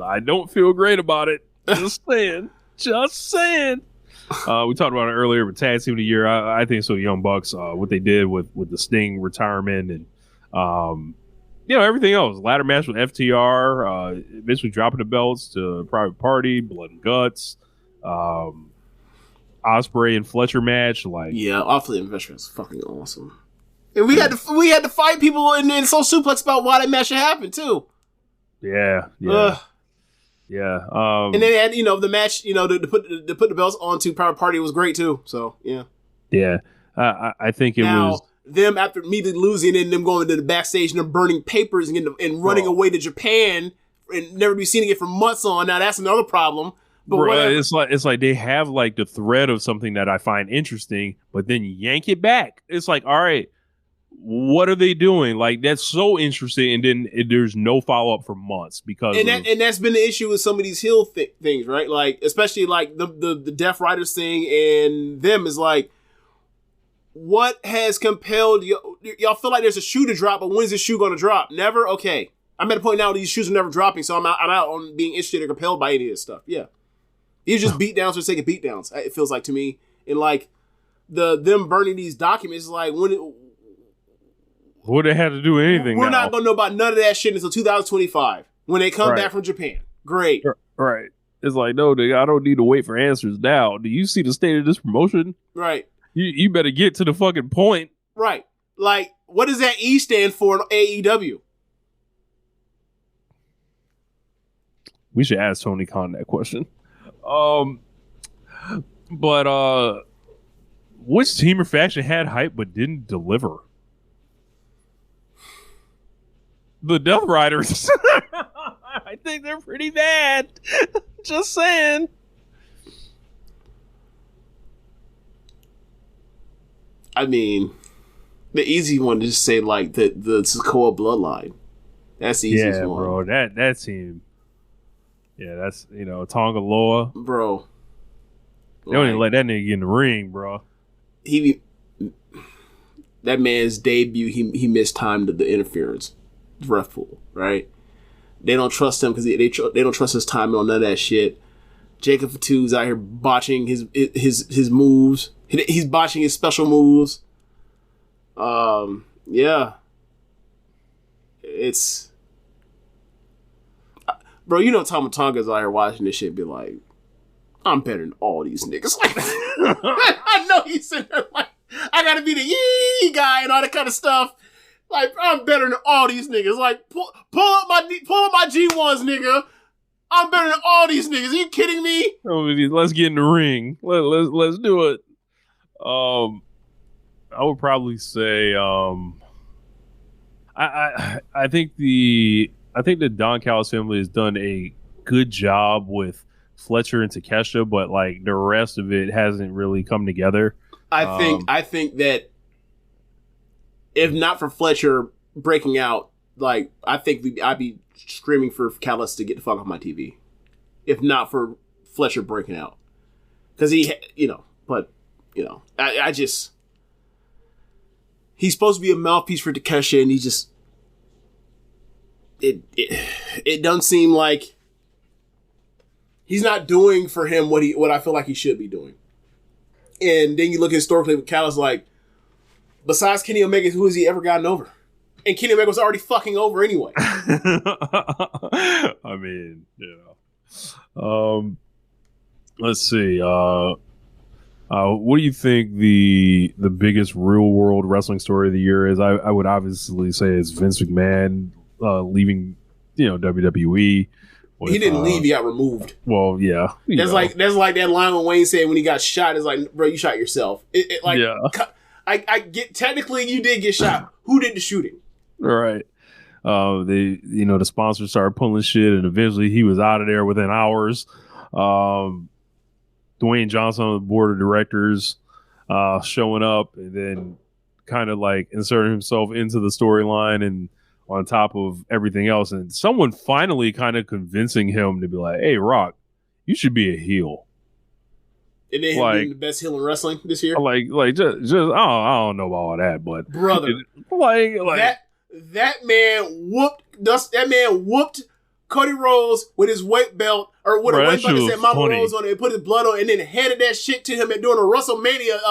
I don't feel great about it. Just saying. Just saying. We talked about it earlier, but tag team of the year, I think so. Young Bucks, what they did with the Sting retirement and everything else. Ladder match with FTR, eventually dropping the belts to Private Party, Blood and Guts, Ospreay and Fletcher match. Like, yeah, Ospreay and Fletcher is fucking awesome. And we had to fight people in Social Suplex about why that match should happen too. Yeah. And then they had the match to put the belts onto Power Party was great too. So yeah. I think it was them after immediately losing and them going to the backstage and them burning papers and running away to Japan and never be seen again for months on. Now that's another problem. But it's like they have like the thread of something that I find interesting, but then yank it back. It's like, all right, what are they doing? Like that's so interesting, and then there's no follow up for months because that's been the issue with some of these heel things, right? Like especially like the Deaf Riders thing, and them is like, what has compelled y'all feel like there's a shoe to drop, but when is this shoe going to drop? Never. Okay, I'm at a point now where these shoes are never dropping, so I'm out on being interested or compelled by any of this stuff. Yeah. These are just beatdowns for the sake of beatdowns. It feels like to me, and like them burning these documents, like when would they have to do anything? We're not gonna know about none of that shit until 2025 when they come back from Japan. Great, right? It's like no, I don't need to wait for answers now. Do you see the state of this promotion? Right. You better get to the fucking point. Right. Like, what does that E stand for in AEW? We should ask Tony Khan that question. But which team or faction had hype but didn't deliver? The Death Riders. I think they're pretty bad. Just saying. I mean, the easy one to just say like the Sokoa bloodline. That's the easiest one. Bro. That team. Yeah, that's Tonga Loa. Bro. They don't even let that nigga get in the ring, bro. That man's debut, he mistimed the interference. Ref pool, right? They don't trust him because they don't trust his timing on none of that shit. Jacob Fatu's out here botching his moves. He's botching his special moves. Yeah. It's... Bro, Tama Tonga's out here watching this shit and be like, I'm better than all these niggas. Like, I know he's sitting there like, I gotta be the yee guy and all that kind of stuff. Like, I'm better than all these niggas. Like, pull up my G1s, nigga. I'm better than all these niggas. Are you kidding me? Let's get in the ring. Let's do it. I would probably say I think the Don Callis family has done a good job with Fletcher and Takeshita, but like the rest of it hasn't really come together. I think that if not for Fletcher breaking out, like I think I'd be screaming for Callis to get the fuck off my TV. If not for Fletcher breaking out, because I just he's supposed to be a mouthpiece for Takeshita, and he just it doesn't seem like he's not doing for him what I feel like he should be doing. And then you look historically with Callis, like, besides Kenny Omega, who has he ever gotten over? And Kenny Omega was already fucking over anyway. I mean, let's see. What do you think the biggest real world wrestling story of the year is? I would obviously say it's Vince McMahon leaving, WWE. He didn't leave; he got removed. Well, yeah, that's like that line when Wayne said when he got shot. It's like, bro, you shot yourself. I get technically you did get shot. Who did the shooting? Right. The sponsors started pulling shit, and eventually he was out of there within hours. Dwayne Johnson on the board of directors showing up, and then kind of like inserting himself into the storyline and on top of everything else, and someone finally kind of convincing him to be like, "Hey, Rock, you should be a heel." And then him being the best heel in wrestling this year. Like just I don't know about all that, but brother, that man whooped Cody Rhodes with his weight belt or with a weight belt that said Mama Rose on it, and put his blood on it, and then handed that shit to him and doing a WrestleMania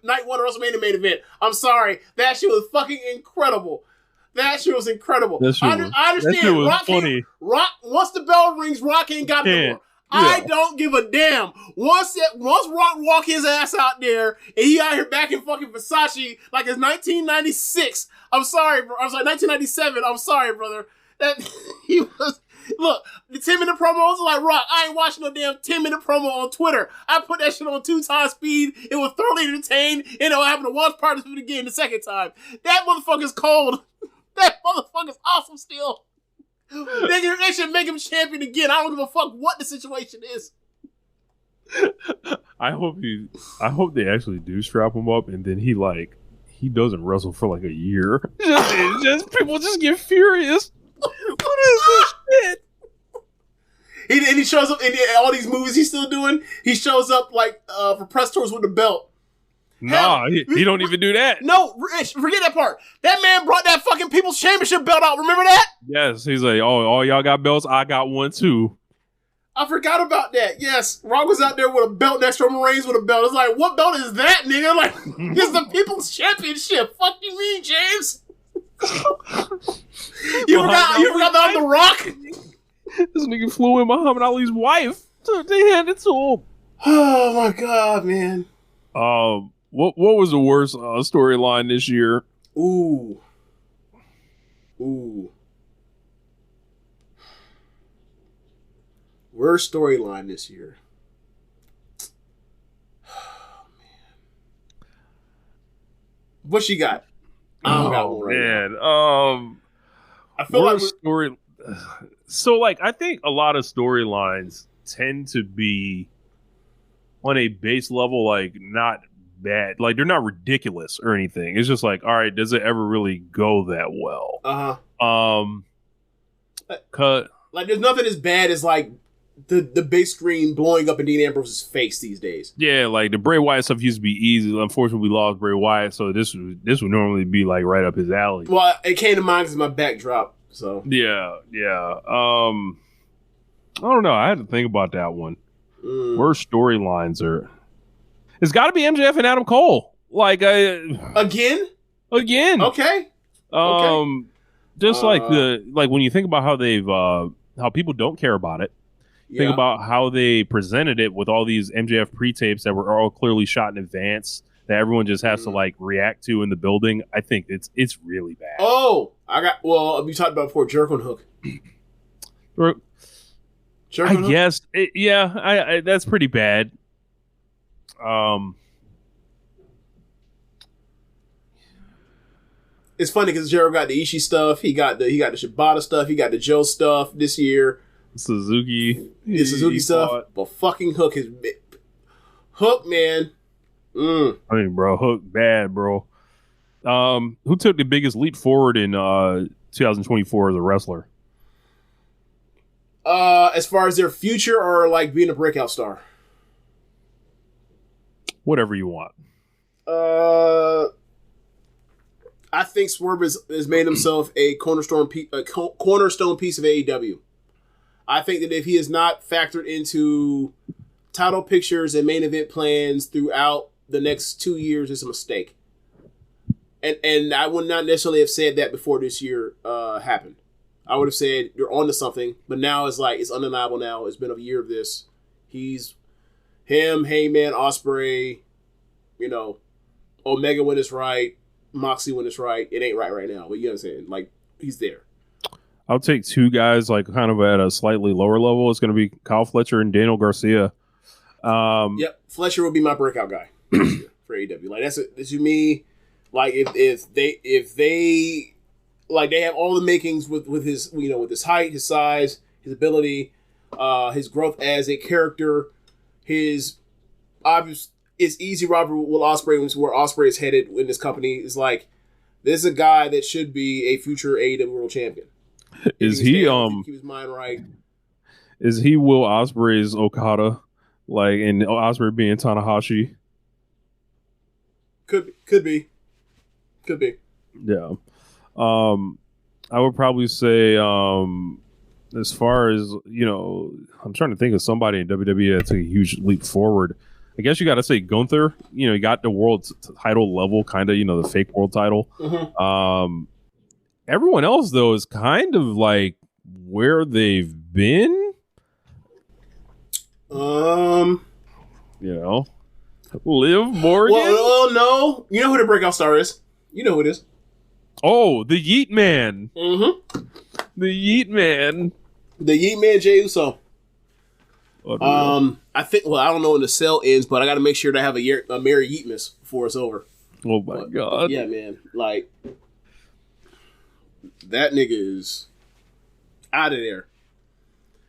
night one WrestleMania main event. I'm sorry, that shit was fucking incredible. That shit was incredible. I understand. Rock, Rock once the bell rings, Rock ain't got no more. I don't give a damn. Once Rock walk his ass out there and he out here back in fucking Versace like it's 1996. I'm sorry, bro. I was like 1997. I'm sorry, brother. That he was. Look, the 10-minute promos are like, Rock, I ain't watching no damn 10-minute promo on Twitter. I put that shit on 2x speed. It was thoroughly entertained. And I happened to watch part of it again the second time. That motherfucker's cold. That motherfucker's awesome still. They should make him champion again. I don't give a fuck what the situation is. I hope they actually do strap him up, and then he doesn't wrestle for like a year. just people just get furious. What is this shit? And he shows up in all these movies he's still doing. He shows up like for press tours with the belt. Nah, he don't even do that. No, Rich, forget that part. That man brought that fucking People's Championship belt out. Remember that? Yes, he's like, oh, all y'all got belts? I got one too. I forgot about that. Yes, Rock was out there with a belt next to Roman Reigns with a belt. It's like, what belt is that, nigga? Like, it's the People's Championship. Fuck you mean, James? You forgot about The Rock? This nigga flew in Muhammad Ali's wife. So they handed it to him. Oh my god, man. What was the worst storyline this year? Ooh. Worst storyline this year. Oh, man. What you got? I don't got one right now. I feel like story. So, like, I think a lot of storylines tend to be on a base level, like, not bad. Like, they're not ridiculous or anything. It's just like, all right, does it ever really go that well? Like, there's nothing as bad as, like, the big screen blowing up in Dean Ambrose's face these days. Yeah, like, the Bray Wyatt stuff used to be easy. Unfortunately, we lost Bray Wyatt, so this would normally be, like, right up his alley. Well, it came to mind because my backdrop, so. Yeah. I don't know. I had to think about that one. Worst storylines are... It's got to be MJF and Adam Cole. Like, Again? Okay. Just like when you think about how they've how people don't care about it. Think about how they presented it with all these MJF pre-tapes that were all clearly shot in advance that everyone just has to like react to in the building. I think it's really bad. Oh, we talked about before, Jerk on Hook. I guess, that's pretty bad. It's funny because Jericho got the Ishii stuff, he got the Shibata stuff, he got the Joe stuff this year. Suzuki stuff, fought. But fucking Hook man. I mean, bro, Hook bad, bro. Who took the biggest leap forward in 2024 as a wrestler? As far as their future or like being a breakout star? Whatever you want. I think Swerve has made himself a cornerstone piece of AEW. I think that if he is not factored into title pictures and main event plans throughout the next 2 years, it's a mistake. And I would not necessarily have said that before this year happened. I would have said you're onto something, but now it's like it's undeniable. Now it's been a year of this. He's him, Heyman, Ospreay, Omega when it's right, Moxley when it's right. It ain't right now, but you know what I'm saying? Like, he's there. I'll take two guys like kind of at a slightly lower level. It's going to be Kyle Fletcher and Daniel Garcia. Yep, Fletcher will be my breakout guy for AEW. Like that's to me. Like if they like they have all the makings with his with his height, his size, his ability, his growth as a character, his obvious. It's easy, Robert Will Ospreay, where Ospreay is headed in this company. Is like this is a guy that should be a future AEW World Champion. Is he keep his mind right? Is he Will Ospreay's Okada, like and Ospreay being Tanahashi? Could be. Yeah. I would probably say as far as I'm trying to think of somebody in WWE that took a huge leap forward. I guess you got to say Gunther. He got the world title level, kind of, the fake world title. Mm-hmm. Everyone else, though, is kind of like where they've been. You know, Liv Morgan. Well, no. You know who the breakout star is. You know who it is. Oh, the Yeet Man. Mm-hmm. The Yeet Man. The Yeet Man, Jey Uso. Unreal. I think. Well, I don't know when the sale ends, but I got to make sure to have a Merry Yeetmas before it's over. Oh my God. Yeah, man. Like that nigga is out of there.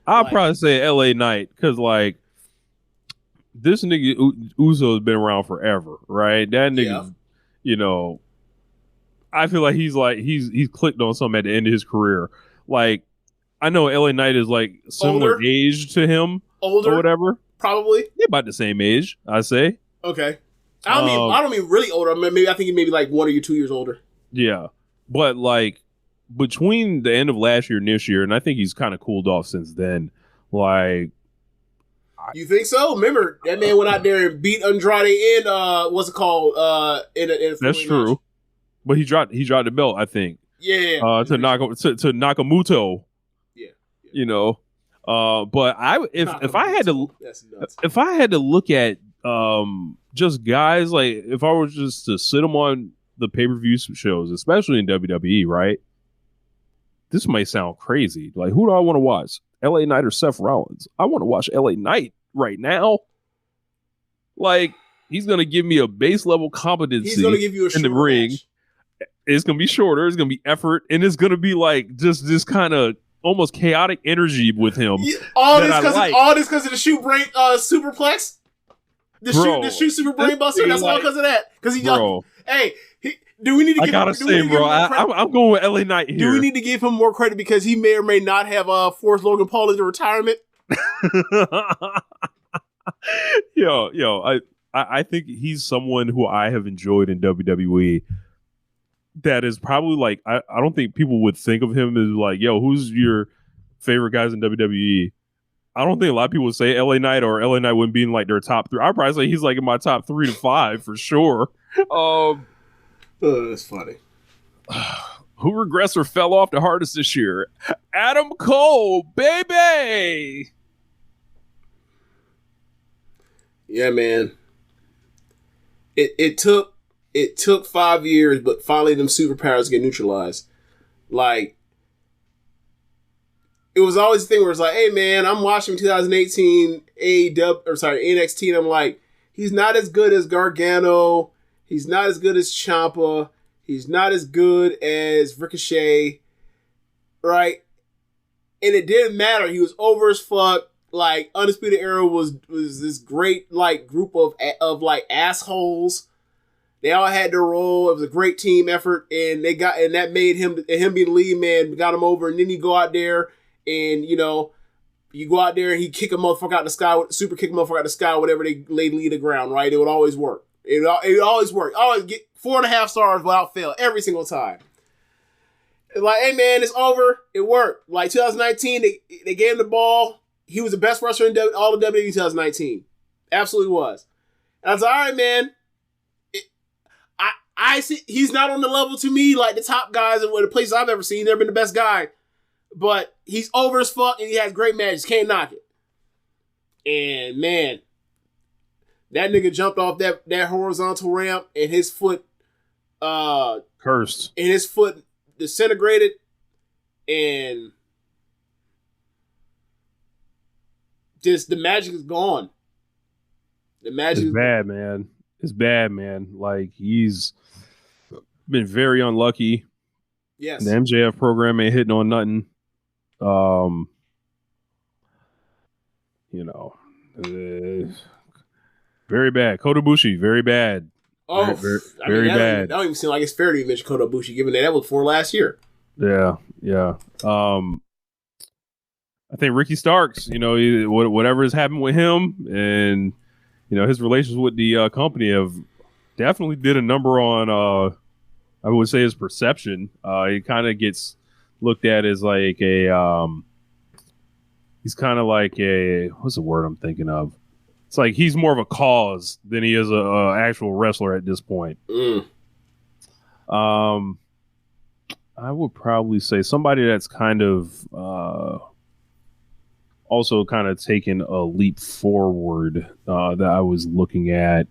I'll probably say LA Knight because like this nigga Uso has been around forever, right? That nigga, you know, I feel like he's clicked on something at the end of his career. Like I know LA Knight is like similar age to him, or whatever. Probably they're about the same age, I say. Okay, I don't mean really older. I think he maybe like 1 or 2 years older. Yeah, but like between the end of last year and this year, and I think he's kind of cooled off since then. Like, you think so? Remember that man went out there and beat Andrade in what's it called? In a that's true, match. But he dropped the belt, I think. Yeah. To Nakamoto. Yeah. You know, but if I had to look at just guys like if I was just to sit them on the pay-per-view shows, especially in WWE, right? This might sound crazy. Like, who do I want to watch? LA Knight or Seth Rollins? I want to watch LA Knight right now. Like, he's going to give me a base level competency. He's going to give you in the ring. Match. It's going to be shorter. It's going to be effort. And it's going to be like just this kind of almost chaotic energy with him. Yeah, all this because of the shoot brain superplex? The shoot super brain buster? That's all because of that. Because he just, hey, do we need to give I gotta say, bro, I'm going with LA Knight here. Do we need to give him more credit because he may or may not have forced Logan Paul into retirement? I think he's someone who I have enjoyed in WWE. That is probably like I don't think people would think of him as like, yo, who's your favorite guys in WWE? I don't think a lot of people would say LA Knight or LA Knight wouldn't be in like their top 3. I'd probably say he's like in my top 3 to 5 for sure. That's funny. Who regressed or fell off the hardest this year? Adam Cole, baby. Yeah, man. It took 5 years, but finally them superpowers get neutralized. Like, it was always the thing where it's like, hey man, I'm watching 2018 NXT, and I'm like, he's not as good as Gargano. He's not as good as Ciampa. He's not as good as Ricochet. Right? And it didn't matter. He was over as fuck. Like, Undisputed Era was this great, like, group of like, assholes. They all had their role. It was a great team effort. And that made him being the lead man, got him over. And then you go out there and, you know, you go out there and he kick a motherfucker out the sky, super kick a motherfucker out the sky, whatever they lead the ground, right? It would always work. It always worked. Always get 4.5 stars without fail every single time. It's like, hey man, it's over. It worked. Like 2019, they gave him the ball. He was the best wrestler in all of WWE 2019. Absolutely was. And I was like, all right, man. I see he's not on the level to me like the top guys and the places I've ever seen. Never been the best guy, but he's over as fuck and he has great matches. Can't knock it. And man, that nigga jumped off that horizontal ramp and his foot cursed. And his foot disintegrated and just the magic is gone. The magic is bad, man. It's bad, man. Like, he's been very unlucky. Yes. The MJF program ain't hitting on nothing. You know, very bad. Kota Ibushi, very bad. Oh, very bad. That don't even seem like it's fair to even mention Kota Ibushi, given that was for last year. Yeah. I think Ricky Starks, you know, whatever has happened with him and, you know, his relations with the company have definitely did a number on, I would say, his perception. He kind of gets looked at as like he's kind of like what's the word I'm thinking of? It's like he's more of a cause than he is a actual wrestler at this point. I would probably say somebody that's kind of also kind of taken a leap forward that I was looking at.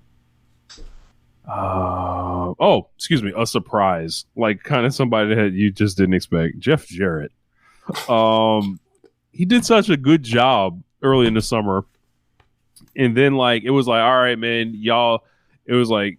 Excuse me, a surprise, like kind of somebody that you just didn't expect. Jeff Jarrett. He did such a good job early in the summer, and then like it was like, all right, man, y'all. It was like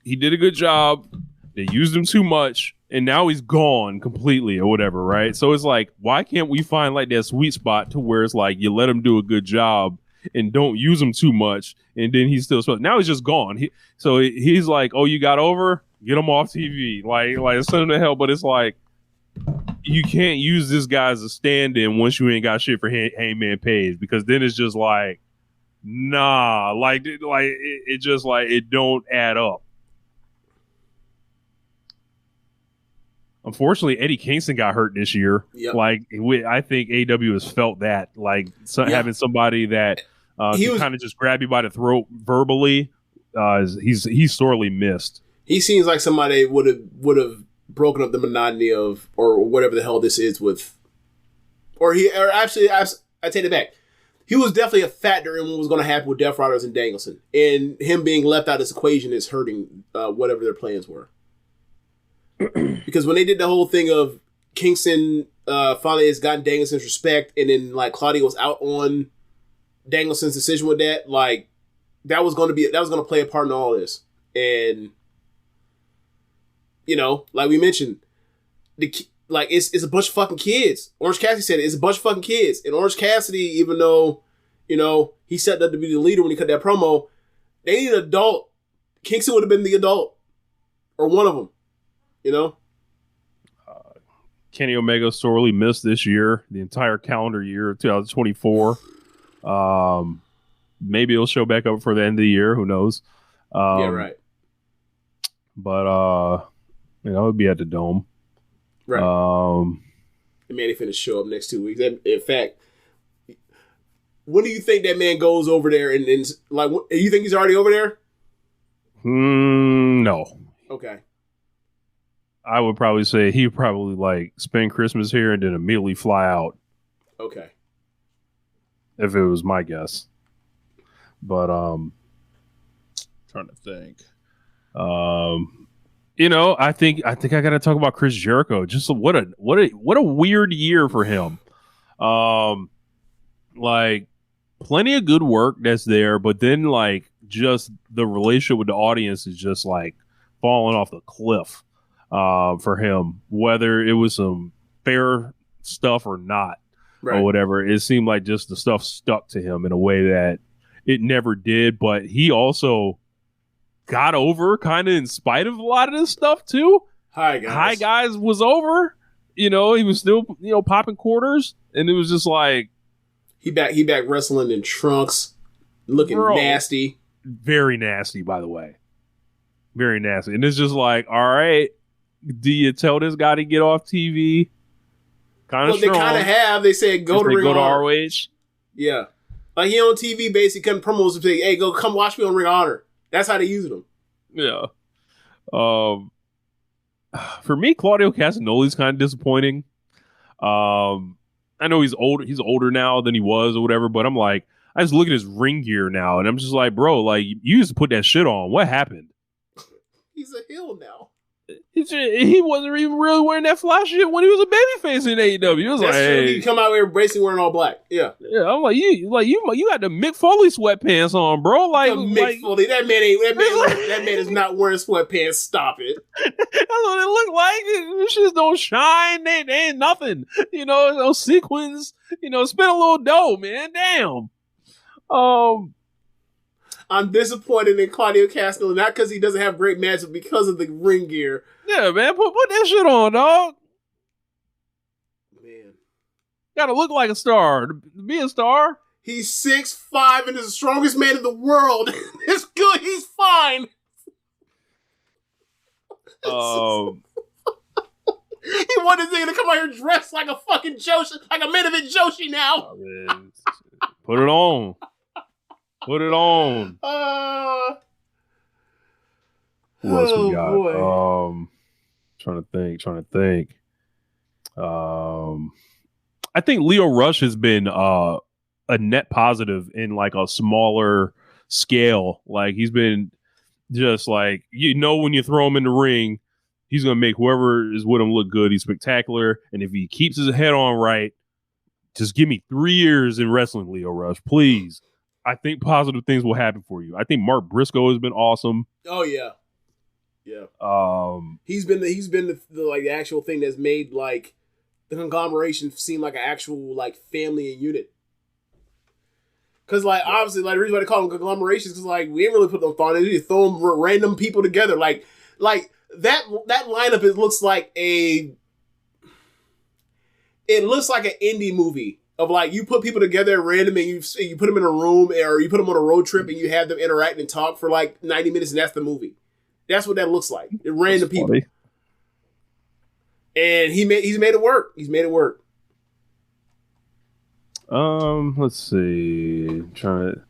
he did a good job. They used him too much, and now he's gone completely or whatever, right? So it's like, why can't we find like that sweet spot to where it's like you let him do a good job and don't use him too much, and then he's still now he's just gone. He's like, oh, you got over? Get him off TV, like send him to hell. But it's like you can't use this guy as a stand-in once you ain't got shit for Hangman Page, because then it's just like, nah, it just like it don't add up. Unfortunately, Eddie Kingston got hurt this year. Yep. I think AEW has felt that, having somebody that can kind of just grab you by the throat verbally. He's sorely missed. He seems like somebody would have broken up the monotony of, or whatever the hell this is with, I take it back. He was definitely a factor in what was going to happen with Death Riders and Danielson, and him being left out of this equation is hurting whatever their plans were. Because when they did the whole thing of Kingston finally has gotten Danielson's respect, and then like Claudio was out on Danielson's decision with that, like that was going to play a part in all this. And like we mentioned, it's a bunch of fucking kids. Orange Cassidy said it's a bunch of fucking kids, and Orange Cassidy, even though he set up to be the leader when he cut that promo, they need an adult. Kingston would have been the adult, or one of them. Kenny Omega sorely missed this year, the entire calendar year of 2024. Maybe he'll show back up for the end of the year. Who knows? Yeah, right. But it'll be at the Dome. Right. The man ain't finna show up next 2 weeks. In fact, when do you think that man goes over there? And like, you think he's already over there? No. Okay. I would probably say he'd probably like spend Christmas here and then immediately fly out. Okay. If it was my guess. But trying to think. I think I gotta talk about Chris Jericho. Just what a weird year for him. Like plenty of good work that's there, but then like just the relationship with the audience is just like falling off the cliff. For him, whether it was some fair stuff or not, right, or whatever, it seemed like just the stuff stuck to him in a way that it never did. But he also got over kind of in spite of a lot of this stuff too. Hi guys was over. He was still popping quarters, and it was just like he back wrestling in trunks, looking nasty, very nasty, by the way, very nasty. And it's just like, all right. Do you tell this guy to get off TV? Well, they kind of have. They said go to ROH. Yeah, like he on TV basically cutting promos and say, "Hey, come watch me on Ring of Honor." That's how they use them. Yeah. For me, Claudio Castagnoli's kind of disappointing. I know he's old. He's older now than he was or whatever. But I'm like, I just look at his ring gear now, and I'm just like, bro, like you used to put that shit on. What happened? He's a heel now. He wasn't even really wearing that fly shit when he was a babyface in AEW. It was That's like, true. He come out here basically wearing all black. Yeah. I'm like, you got the Mick Foley sweatpants on, bro. Like Mick Foley, that man is not wearing sweatpants. Stop it. That's what it looked like. This shit don't shine. They ain't nothing. No sequins. Spend a little dough, man. Damn. I'm disappointed in Claudio Castagnoli, not because he doesn't have great matches, but because of the ring gear. Yeah, man, put that shit on, dog. Man, gotta look like a star to be a star. He's 6'5" and is the strongest man in the world. It's good. He's fine. He wanted this nigga to come out here dressed like a fucking Joshi, like a man of it Joshi now. Put it on. Put it on. Who else we got? Boy. Trying to think. I think Leo Rush has been a net positive in like a smaller scale. Like he's been just like, when you throw him in the ring, he's going to make whoever is with him look good. He's spectacular. And if he keeps his head on right, just give me 3 years in wrestling, Leo Rush, please. I think positive things will happen for you. I think Mark Briscoe has been awesome. Oh yeah. He's been the like the actual thing that's made like the conglomeration seem like an actual like family and unit. Cause like obviously like the reason why they call them conglomerations because like we ain't really put no thought in it. You throw them random people together like that lineup. It looks like an indie movie of like you put people together at random and you put them in a room or you put them on a road trip and you have them interact and talk for like 90 minutes and that's the movie. That's what that looks like. It random people. Funny. And he's made it work. He's made it work. Let's see. I'm trying to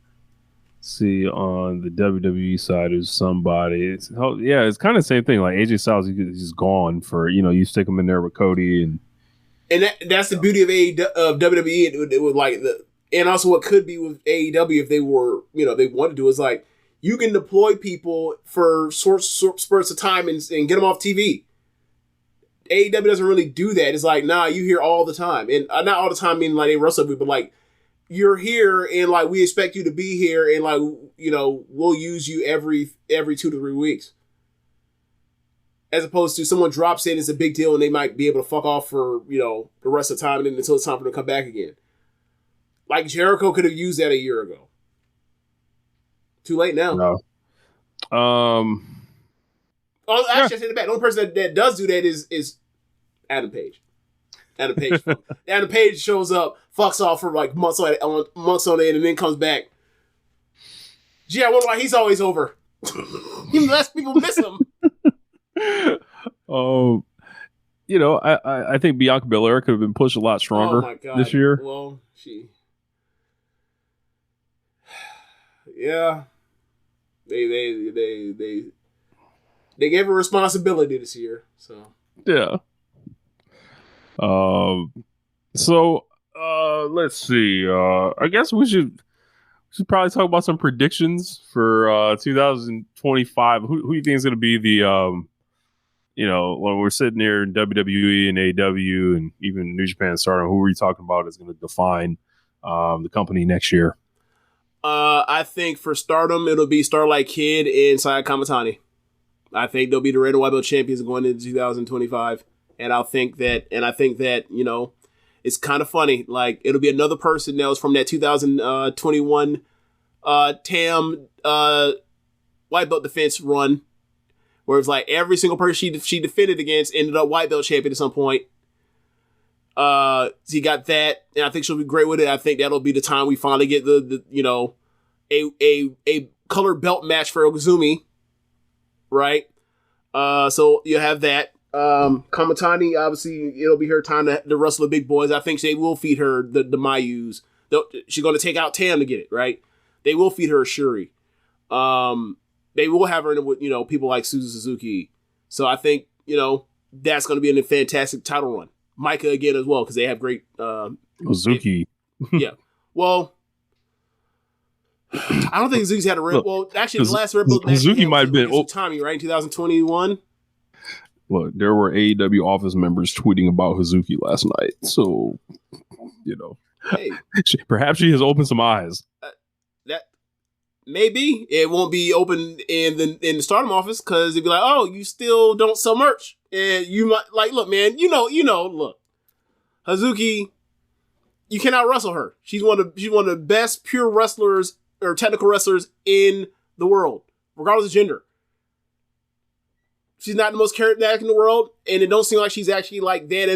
see on the WWE side who's somebody. It's kind of the same thing. Like AJ Styles, he's gone for you stick him in there with Cody and that's the beauty of WWE. It was like and also what could be with AEW if they were they want to do is like you can deploy people for short spurts of time and get them off TV. AEW doesn't really do that. It's like, nah, you here all the time. And not all the time meaning like they wrestle with, but like, you're here and like, we expect you to be here and like, we'll use you every 2 to 3 weeks. As opposed to someone drops in, it's a big deal and they might be able to fuck off for, the rest of the time and then until it's time for them to come back again. Like Jericho could have used that a year ago. Too late now. No. Oh, actually, I take it back. The only person that does do that is Adam Page. Adam Page shows up, fucks off for like months on end, and then comes back. Gee, I wonder why he's always over. Less people miss him. I think Bianca Belair could have been pushed a lot stronger this year. Well, yeah, they gave her responsibility this year, so yeah. Let's see. I guess we should probably talk about some predictions for 2025. Who do you think is going to be the when we're sitting there in WWE and AEW and even New Japan Stardom, who are you talking about is going to define the company next year? I think for Stardom, it'll be Starlight Kid and Saya Kamatani. I think they'll be the Red and White Belt champions going into 2025. And I think that, it's kind of funny. Like, it'll be another person that was from that 2021 TAM White Belt defense run. Where it's like every single person she defended against ended up White Belt champion at some point. So you got that. And I think she'll be great with it. I think that'll be the time we finally get a colored belt match for Oguzumi. Right? So you have that. Kamatani, obviously, it'll be her time to wrestle the big boys. I think they will feed her the Mayus. She's going to take out Tam to get it, right? They will feed her a Shuri. They will have her in with, people like Suzu Suzuki. So I think, that's going to be a fantastic title run. Micah again as well, because they have great... Suzuki. Yeah. Well... I don't think Suzuki's had a red. Well, actually, the last red belt match Suzuki might have been Tommy, right? In 2021. Look, there were AEW office members tweeting about Suzuki last night, so hey, perhaps she has opened some eyes. That maybe it won't be open in the Stardom office because they'd be like, "Oh, you still don't sell merch," and you might like, look, man, look, Suzuki, you cannot wrestle her. She's one of the best pure wrestlers or technical wrestlers in the world, regardless of gender. She's not the most charismatic in the world, and it don't seem like she's actually like that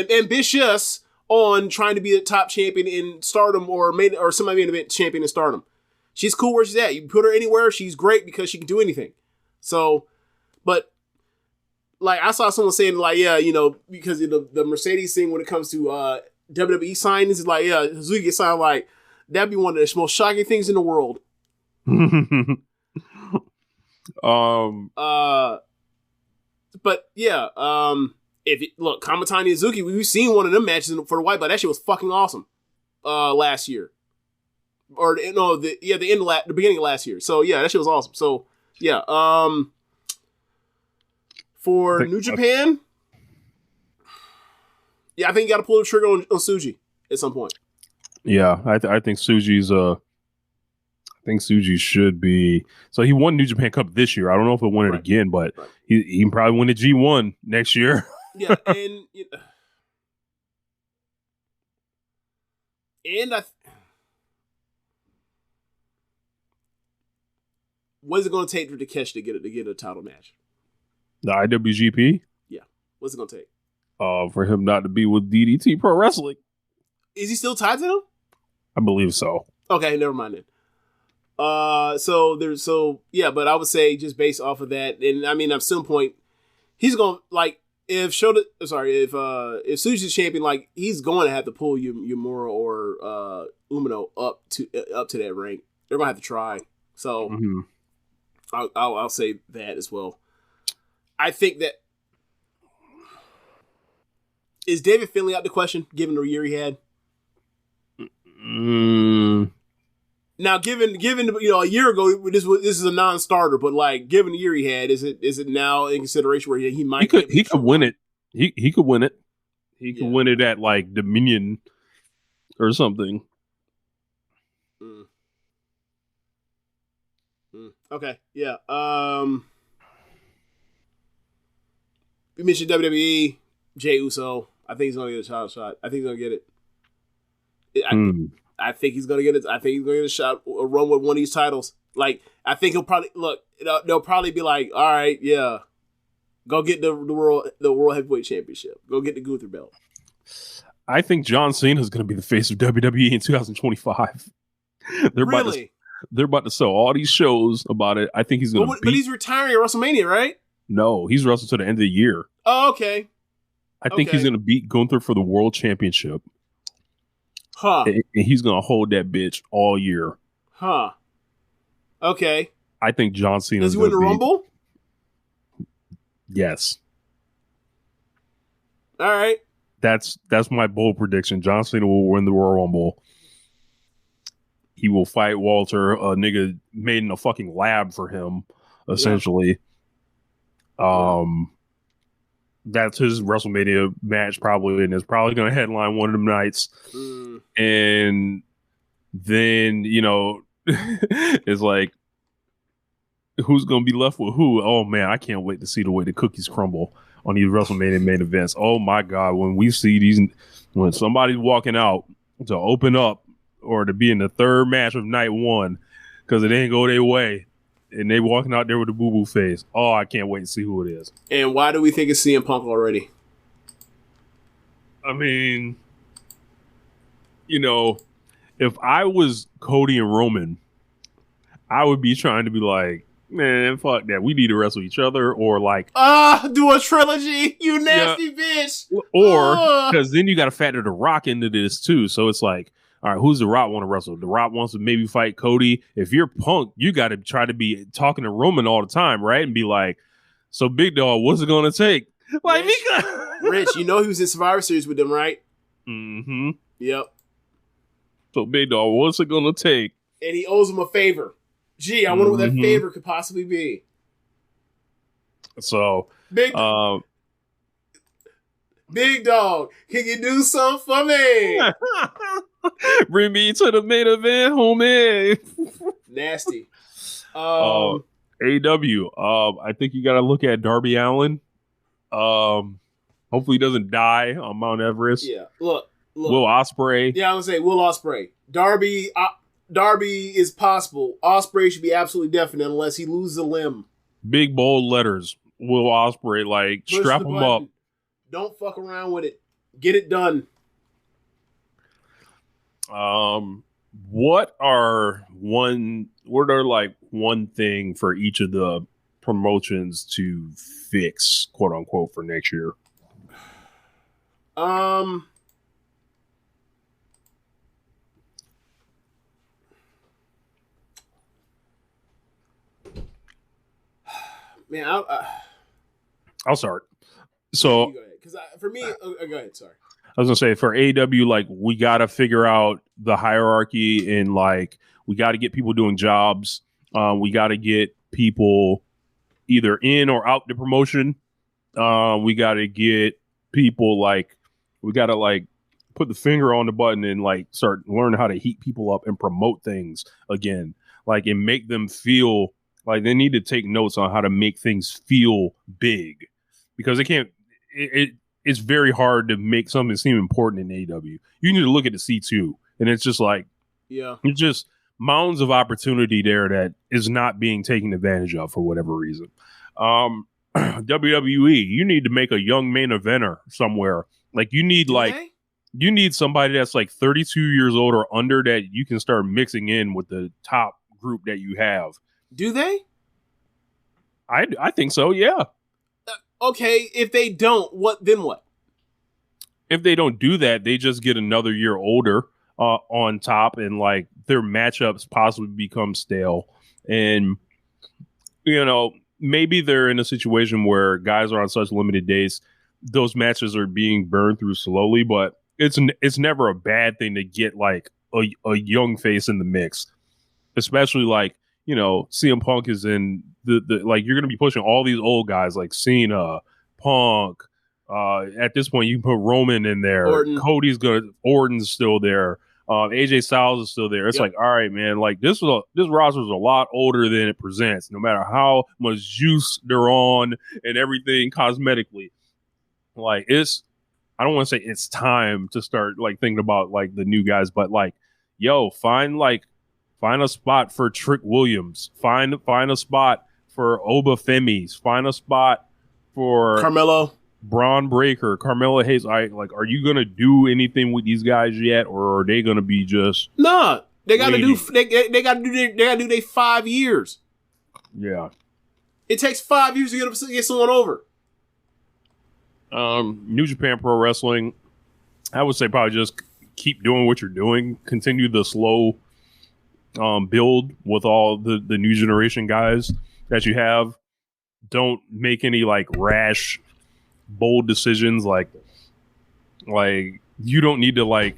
ambitious on trying to be the top champion in Stardom or semi-main event champion in Stardom. She's cool where she's at. You put her anywhere, she's great because she can do anything. So, but like I saw someone saying like, yeah, because the Mercedes thing when it comes to WWE signings is like, yeah, Suzuki gets signed, like that'd be one of the most shocking things in the world. But yeah, Look, Kamatani and Suzuki, we've seen one of them matches for the white belt. That shit was fucking awesome. Last year, or no, the beginning of last year. So yeah, that shit was awesome. So yeah, for New Japan, yeah, I think you got to pull the trigger on Tsuji at some point. Yeah, I think Tsuji's I think Tsuji should be. So he won New Japan Cup this year. I don't know if he'll win it again, but he can probably win the G1 next year. Yeah, and what is it going to take for Takeshi to get a title match? The IWGP? Yeah, what's it going to take? For him not to be with DDT Pro Wrestling. Is he still tied to them? I believe so. Okay, never mind then. But I would say just based off of that, and I mean at some point he's going if Tsuji's champion, like he's going to have to pull Yumura or Umino up to that rank. They're going to have to try. So I'll say that as well. I think that is David Finlay out the question given the year he had. Now, given a year ago, this is a non-starter, but like given the year he had, is it now in consideration where he might he could win it. He could win it. He could win it at like Dominion or something. Okay, yeah. We mentioned WWE, Jey Uso. I think he's gonna get a title shot. I think he's gonna get it. I think he's gonna get it. I think he's gonna get a shot, a run with one of these titles. Like, I think he'll probably they'll probably be like, all right, yeah, go get the world heavyweight championship. Go get the Gunther belt. I think John Cena is going to be the face of WWE in 2025. They're about to sell all these shows about it. I think he's going to. But he's retiring at WrestleMania, right? No, he's wrestling to the end of the year. Oh, okay. I think he's going to beat Gunther for the world championship. Huh. And he's going to hold that bitch all year. Huh. Okay. I think John Cena. Does he win the Rumble? Yes. All right. That's my bold prediction. John Cena will win the Royal Rumble. He will fight Walter, a nigga made in a fucking lab for him, essentially. Yeah. That's his WrestleMania match probably, and it's probably going to headline one of them nights. And then, it's like, who's going to be left with who? Oh, man, I can't wait to see the way the cookies crumble on these WrestleMania main events. Oh, my God, when somebody's walking out to open up or to be in the third match of night one because it didn't go their way, and they walking out there with a boo-boo face. Oh, I can't wait to see who it is. And why do we think it's CM Punk already? I mean, if I was Cody and Roman, I would be trying to be like, man, fuck that. We need to wrestle each other, or like, do a trilogy, you nasty bitch. Or because then you got to factor The Rock into this too. So it's like, all right, who's The Rock want to wrestle? The Rock wants to maybe fight Cody. If you're Punk, you got to try to be talking to Roman all the time, right? And be like, so Big Dog, what's it going to take? Like, Rich, he was in Survivor Series with them, right? Mm-hmm. Yep. So Big Dog, what's it going to take? And he owes him a favor. Gee, I wonder what that favor could possibly be. So, Big Dog, can you do something for me? Bring me to the main event, homie. Nasty. AW. I think you got to look at Darby Allin. Hopefully he doesn't die on Mount Everest. Yeah. Look. Will Ospreay. Yeah, I would say Will Ospreay. Darby is possible. Ospreay should be absolutely definite unless he loses a limb. Big bold letters. Will Ospreay, like, push strap him up. Don't fuck around with it. Get it done. What are one thing for each of the promotions to fix, quote unquote, for next year? Man, I'll start. So because for me, go ahead. Sorry. I was gonna say for AEW, like we got to figure out the hierarchy and like we got to get people doing jobs. We got to get people either in or out the promotion. We got to get people like we got to like put the finger on the button and like start learning how to heat people up and promote things again, like and make them feel like they need to take notes on how to make things feel big because they can't. It's very hard to make something seem important in AEW. You need to look at the C2, and it's just like, it's just mounds of opportunity there that is not being taken advantage of for whatever reason. WWE, you need to make a young main eventer somewhere. Like you need you need somebody that's like 32 years old or under that you can start mixing in with the top group that you have. Do they? I think so. Yeah. Okay, if they don't, then what? If they don't do that, they just get another year older on top, and like their matchups possibly become stale. And you know, maybe they're in a situation where guys are on such limited days, those matches are being burned through slowly. But it's never a bad thing to get like a young face in the mix, especially like. You know, CM Punk is in the like you're gonna be pushing all these old guys like Cena, Punk. At this point, you can put Roman in there. Orton's still there. AJ Styles is still there. It's like, all right, man. Like this roster is a lot older than it presents. No matter how much juice they're on and everything cosmetically, like I don't want to say it's time to start like thinking about like the new guys, but like, yo, find a spot for Trick Williams. Find a spot for Oba Femis. Find a spot for Carmelo, Braun Breaker, Carmelo Hayes. Like, are you gonna do anything with these guys yet, or are they gonna be just? Nah, they gotta do. They gotta do their 5 years. Yeah, it takes 5 years to get someone over. New Japan Pro Wrestling. I would say probably just keep doing what you're doing. Continue the slow. Build with all the new generation guys that you have. Don't make any like rash, bold decisions. Like you don't need to like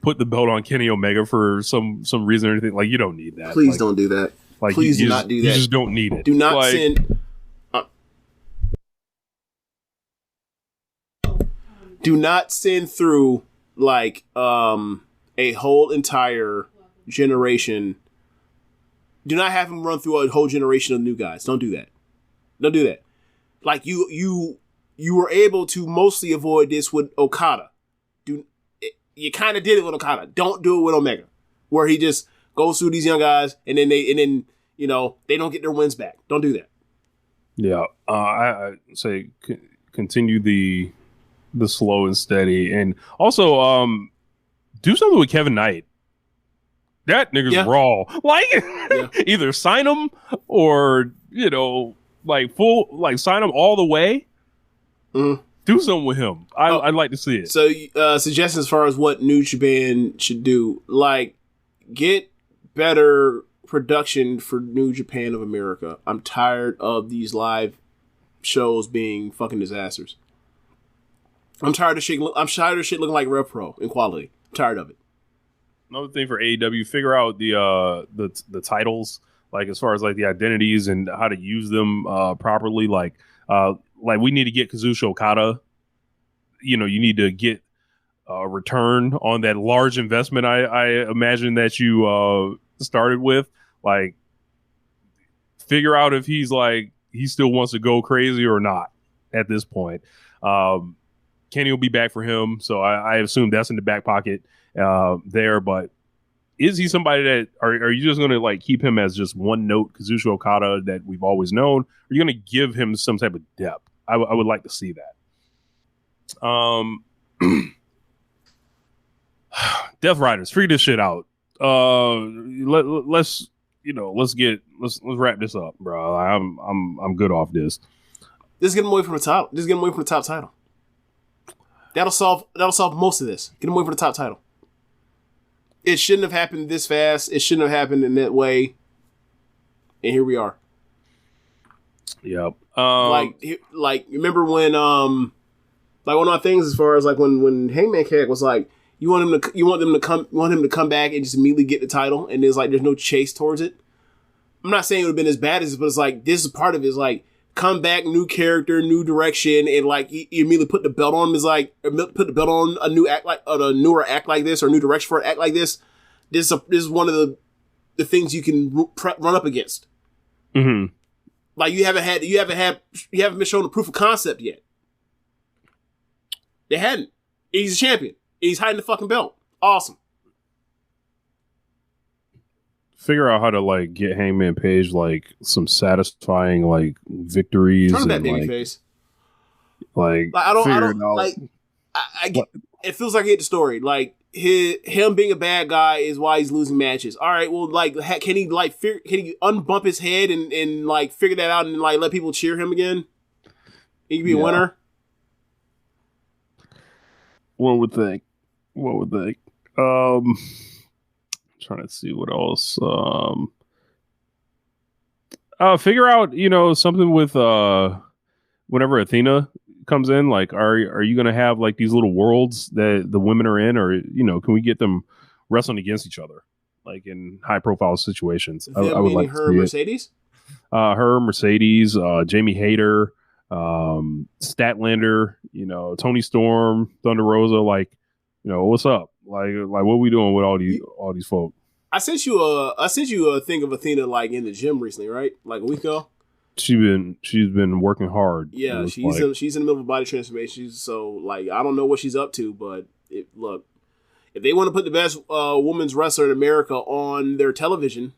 put the belt on Kenny Omega for some reason or anything. Like you don't need that. Please don't do that. Like please do not do that. You just don't need it. Do not send. Do not send through like a whole entire generation. Do not have him run through a whole generation of new guys. Don't do that. Don't do that. Like you were able to mostly avoid this with Okada. You kind of did it with Okada. Don't do it with Omega, where he just goes through these young guys and then you know they don't get their wins back. Don't do that. Yeah, I say continue the slow and steady, and also do something with Kevin Knight. That nigga's raw. Like, either sign him or, you know, like sign him all the way. Mm-hmm. Do something with him. I'd like to see it. So, suggestions as far as what New Japan should do, like, get better production for New Japan of America. I'm tired of these live shows being fucking disasters. I'm tired of shit looking like Rev Pro in quality. I'm tired of it. Another thing for AEW, figure out the titles, like as far as like the identities and how to use them properly. Like we need to get Kazuchika Okada. You know, you need to get a return on that large investment. I imagine that you started with. Like, figure out if he still wants to go crazy or not at this point. Kenny will be back for him, so I assume that's in the back pocket. There, but is he somebody that are you just going to like keep him as just one note Kazuchika Okada that we've always known? Or are you going to give him some type of depth? I would like to see that. Death Riders, figure this shit out. Let's wrap this up, bro. I'm good off this. Just get him away from the top. Just get him away from the top title. That'll solve most of this. Get him away from the top title. It shouldn't have happened this fast. It shouldn't have happened in that way. And here we are. Yep. Like remember when Like one of my things as far as like when Hangman Cake was like, you want him to come back and just immediately get the title, and there's no chase towards it. I'm not saying it would have been as bad as, but it's like this is part of it. Is like come back, new character, new direction, and like you immediately put the belt on him. Is like put the belt on a newer act like this, or new direction for an act like this. This is one of the things you can run up against. Mm-hmm. Like you haven't been shown the proof of concept yet. They hadn't. He's a champion. He's hiding the fucking belt. Awesome. Figure out how to like get Hangman Page like some satisfying like victories. Turn that and, baby like, face. Like I don't like. I get. It feels like I get the story. Like him being a bad guy is why he's losing matches. All right. Well, like can he unbump his head and like figure that out and like let people cheer him again? He can be a winner. One would think. Trying to see what else. Figure out, something with whenever Athena comes in, like are you gonna have like these little worlds that the women are in, or can we get them wrestling against each other, like in high profile situations? I would like her Mercedes? Jamie Hayter, Statlander, Tony Storm, Thunder Rosa, like, what's up? Like what are we doing with all these folk? I sent you a thing of Athena like in the gym recently, right? Like a week ago. She's been working hard. Yeah, she's in the middle of a body transformation. So like I don't know what she's up to, but if they want to put the best women's wrestler in America on their television,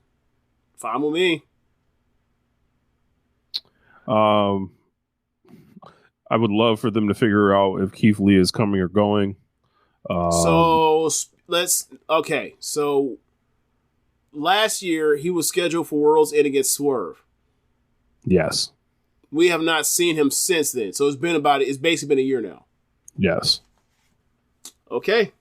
fine with me. I would love for them to figure out if Keith Lee is coming or going. So last year he was scheduled for World's End against Swerve. Yes. We have not seen him since then. So it's basically been a year now. Yes. Okay.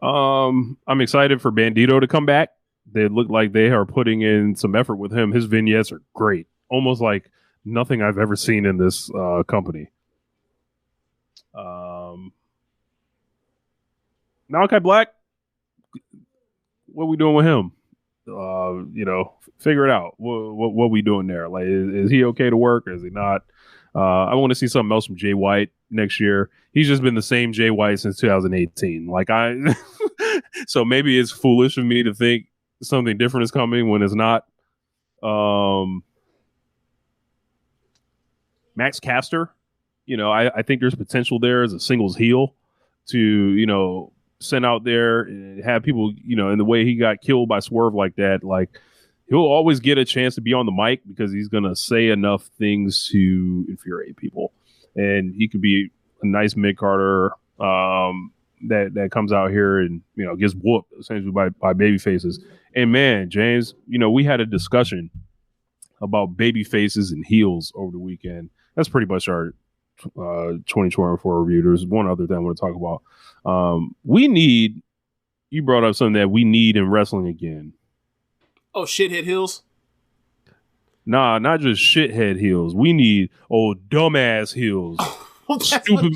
I'm excited for Bandito to come back. They look like they are putting in some effort with him. His vignettes are great. Almost like nothing I've ever seen in this company. Malachi Black, what are we doing with him? Figure it out. What we doing there? Like, is he okay to work or is he not? I want to see something else from Jay White next year. He's just been the same Jay White since 2018. Like so maybe it's foolish of me to think something different is coming when it's not. Max Caster, I think there's potential there as a singles heel to, send out there and have people, in the way he got killed by Swerve like that, like he'll always get a chance to be on the mic because he's going to say enough things to infuriate people. And he could be a nice mid-carder that comes out here and, gets whooped essentially by baby faces. And man, James, we had a discussion about baby faces and heels over the weekend. That's pretty much our 2024 review. There's one other thing I want to talk about. You brought up something that we need in wrestling again. Oh, shithead heels? Nah, not just shithead heels. We need old dumbass heels. Well, stupid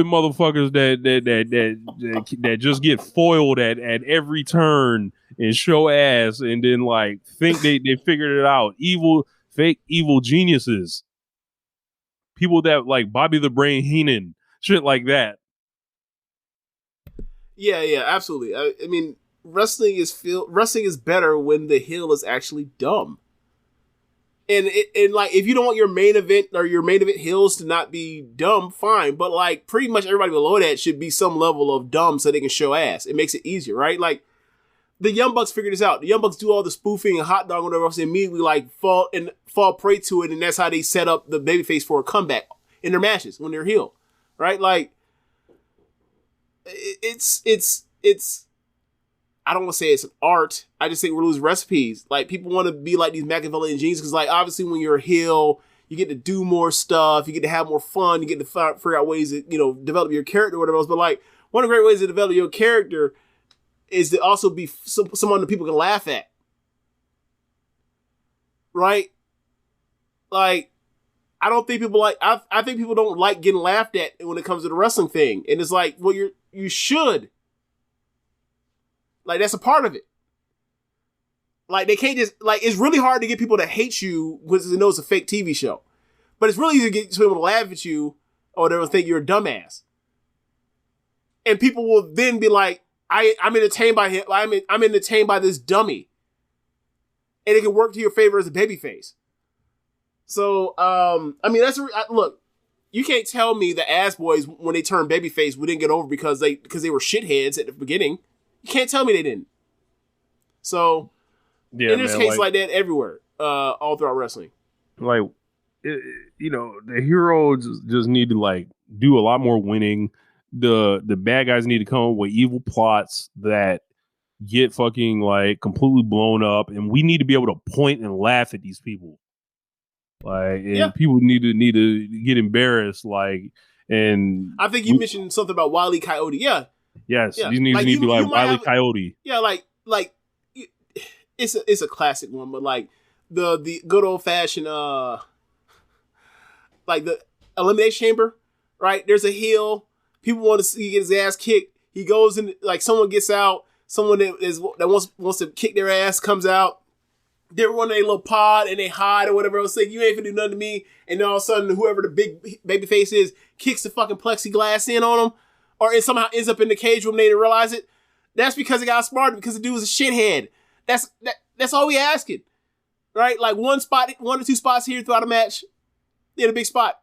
motherfuckers that just get foiled at every turn and show ass and then like think they figured it out. Fake evil geniuses. People that like Bobby the Brain Heenan, shit like that. Yeah, absolutely. I mean, wrestling is better when the heel is actually dumb. And like if you don't want your main event heels to not be dumb, fine. But like pretty much everybody below that should be some level of dumb so they can show ass. It makes it easier, right? Like the Young Bucks figured this out. The Young Bucks do all the spoofing and hot dog and whatever else, and immediately like fall prey to it, and that's how they set up the babyface for a comeback in their matches when they're heel, right? Like it's I don't want to say it's an art. I just think we're losing recipes. Like people want to be like these Machiavellian geniuses because like obviously when you're a heel, you get to do more stuff, you get to have more fun, you get to figure out ways to develop your character or whatever else. But like one of the great ways to develop your character is to also be someone that people can laugh at. Right? Like, I don't think people like. I think people don't like getting laughed at when it comes to the wrestling thing, and it's like, well, you should. Like that's a part of it. Like they can't just like. It's really hard to get people to hate you because they know it's a fake TV show, but it's really easy to get people to laugh at you or they'll think you're a dumbass. And people will then be like, I'm entertained by him. I'm entertained by this dummy. And it can work to your favor as a babyface. So, I mean, look, you can't tell me the Ass Boys, when they turned babyface, we didn't get over because they were shitheads at the beginning. You can't tell me they didn't. So, yeah, and there's cases like that everywhere, all throughout wrestling. Like, the heroes just need to, like, do a lot more winning. The bad guys need to come up with evil plots that get fucking like completely blown up, and we need to be able to point and laugh at these people. Like, and people need to get embarrassed. Like, and I think you mentioned something about Wile E. Coyote. Yeah. Yes, these need to be like Wile E. Coyote. Yeah, like it's a classic one, but like the good old fashioned like the Elimination Chamber, right? There's a heel. People want to see get his ass kicked. He goes in, like someone gets out. Someone that wants to kick their ass comes out. They're running a little pod and they hide or whatever else. Say you ain't finna do nothing to me. And then all of a sudden, whoever the big baby face is kicks the fucking plexiglass in on them, or it somehow ends up in the cage room. They didn't realize it. That's because he got smarter because the dude was a shithead. That's all we asking, right? Like one or two spots here throughout a match, in a big spot.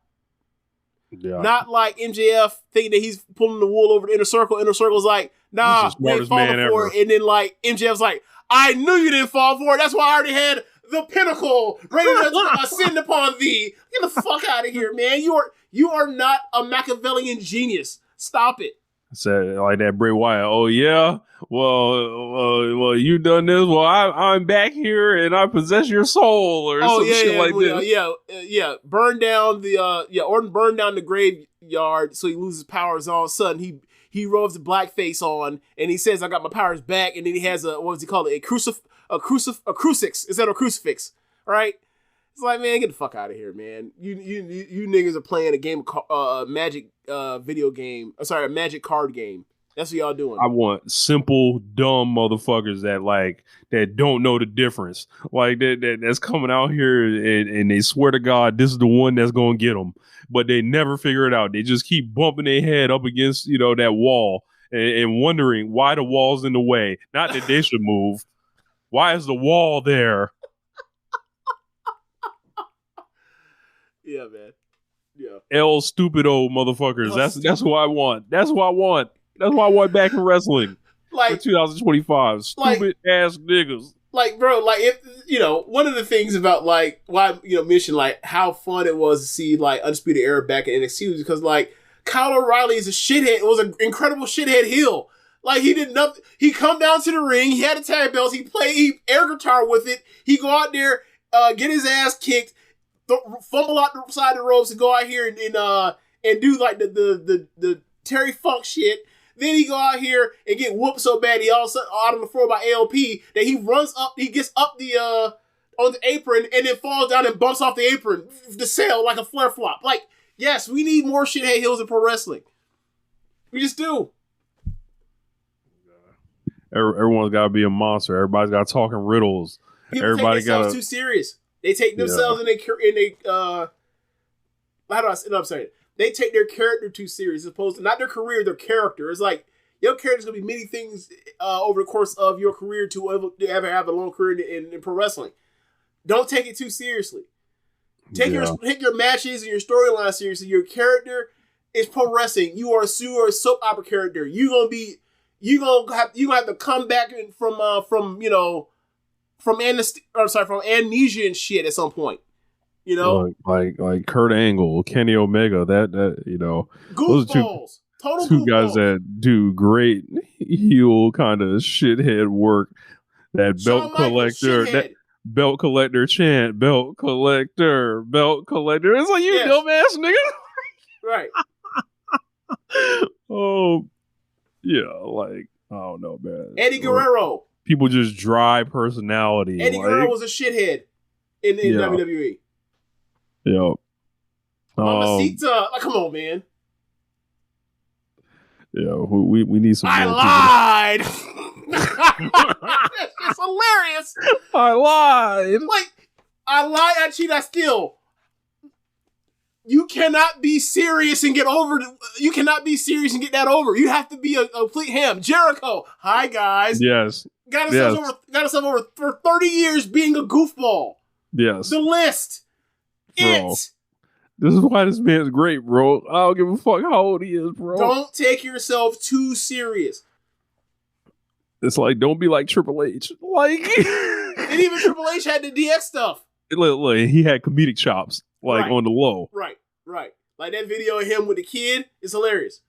Yeah. Not like MJF thinking that he's pulling the wool over the inner circle. Inner circle's like, nah, we ain't falling for it. And then like MJF's like, I knew you didn't fall for it. That's why I already had the pinnacle ready to ascend upon thee. Get the fuck out of here, man. You are not a Machiavellian genius. Stop it. Said like that Bray Wyatt. Oh yeah, well, you done this. Well, I'm back here and I possess your soul, or some shit like this. Yeah. Orton burned down the graveyard so he loses powers. All of a sudden, he rubs the blackface on and he says, "I got my powers back." And then he has what does he call it? A crucifix. Is that a crucifix? All right. It's like, man, get the fuck out of here, man. You niggas are playing a game of Magic video game. A Magic card game. That's what y'all doing. I want simple, dumb motherfuckers that don't know the difference. Like that's coming out here and they swear to God this is the one that's gonna get them, but they never figure it out. They just keep bumping their head up against that wall and wondering why the wall's in the way. Not that they should move. Why is the wall there? Yeah, man. Yeah. L stupid old motherfuckers. That's what I want. That's what I want. That's what I want back in wrestling. Like for 2025. Stupid ass niggas. Like, bro, like if one of the things about like why mention like how fun it was to see like Undisputed Era back in NXT was because like Kyle O'Reilly is a shithead. It was an incredible shithead heel. Like he did nothing. He come down to the ring. He had a tag belt. He air guitar with it. He go out there, get his ass kicked. Fumble out the side of the ropes and go out here and do like the Terry Funk shit. Then he go out here and get whooped so bad he all of a sudden out on the floor by ALP that he runs up, he gets up on the apron and then falls down and bumps off the apron to sell like a flare flop. Like, yes, we need more shithead heels in pro wrestling. We just do. Everyone's got to be a monster. Everybody's got talking riddles. People take themselves too serious. They take themselves and they take their character too serious, as opposed to not their career, their character. It's like your character's gonna be many things over the course of your career to ever have a long career in pro wrestling. Don't take it too seriously. Take your matches and your storyline seriously. Your character is pro wrestling. You are a soap opera character. You gonna have to come back from amnesia and shit at some point. Like Kurt Angle, Kenny Omega, those are two guys that do great heel kind of shithead work. That belt collector, that belt collector chant, belt collector. It's like, you dumbass nigga. Right. Oh, yeah, like, I don't know, man. Eddie Guerrero. People just dry personality. Eddie Guerrero was a shithead in WWE. Yep. Mamacita. Like, come on, man. Yeah, we need some. I more lied. It's hilarious. I lied. Like, I lied. I cheat. I steal. You cannot be serious and get over. You cannot be serious and get that over. You have to be a complete ham. Jericho. Hi guys. Yes. Got us over for 30 years being a goofball. Yes. The list. Bro. This is why this man's great, bro. I don't give a fuck how old he is, bro. Don't take yourself too serious. It's like, don't be like Triple H. Like, and even Triple H had the DX stuff. Look, he had comedic chops, like Right. on the low. Right. Like that video of him with the kid is hilarious.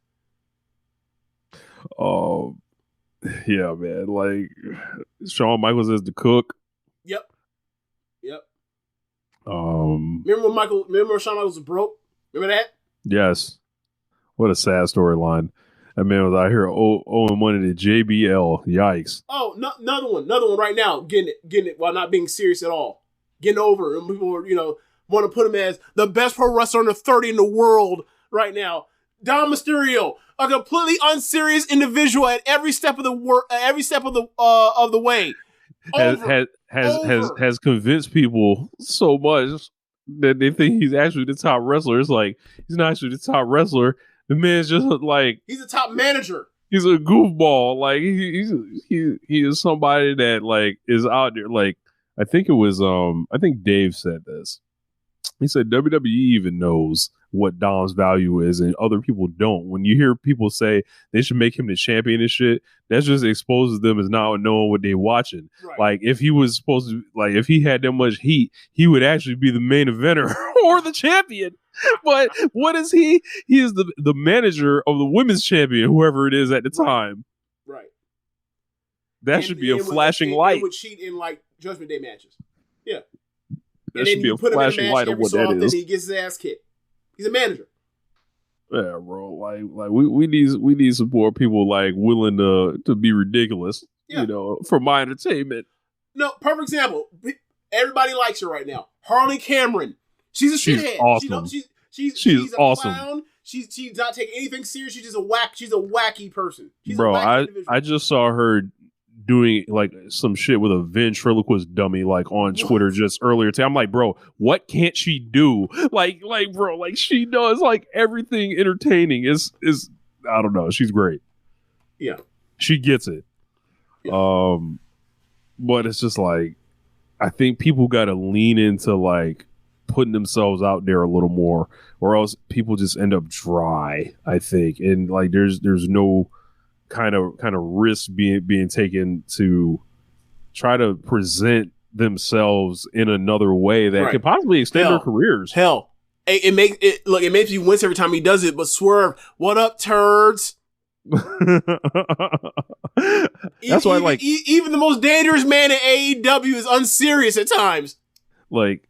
Yeah, man. Like Shawn Michaels as the cook. Yep. Um, Remember when Shawn Michaels was broke? Remember that? Yes. What a sad storyline. That man was out here owing money to JBL. Yikes. Oh, another one right now. Getting it while not being serious at all. Getting over, and people are, want to put him as the best pro wrestler under 30 in the world right now. Dom Mysterio, a completely unserious individual at every step of the way. Has convinced people so much that they think he's actually the top wrestler. It's like, he's not actually the top wrestler. The man's just like, he's a top manager. He's a goofball. Like he is somebody that like is out there. Like, I think Dave said this. He said WWE even knows what Dom's value is and other people don't. When you hear people say they should make him the champion and shit, that just exposes them as not knowing what they're watching. Right. Like, if he was supposed to, like, if he had that much heat, he would actually be the main eventer or the champion. But what is he? He is the manager of the women's champion, whoever it is at the time. Right. That should be a flashing light. He would cheat in, like, Judgment Day matches. Yeah. That should be a flashing light of what that is. He gets his ass kicked. He's a manager. Yeah, bro. Like we need some more people like willing to be ridiculous. Yeah. For my entertainment. No, perfect example. Everybody likes her right now. Harley Cameron. She's a shithead. Awesome. She's a awesome. clown. She's not taking anything serious. She's a wacky person. She's bro, a wacky individual. I just saw her doing like some shit with a ventriloquist dummy like on Twitter just earlier today. I'm like, bro, what can't she do? Like bro, like she does like everything entertaining is I don't know. She's great. Yeah. She gets it. Yeah. But it's just like, I think people got to lean into like putting themselves out there a little more, or else people just end up dry, I think. And like there's no kind of risk being taken to try to present themselves in another way that could possibly extend their careers. Hell, it makes you wince every time he does it. But Swerve, what up, turds? That's why, like, even the most dangerous man in AEW is unserious at times. Like,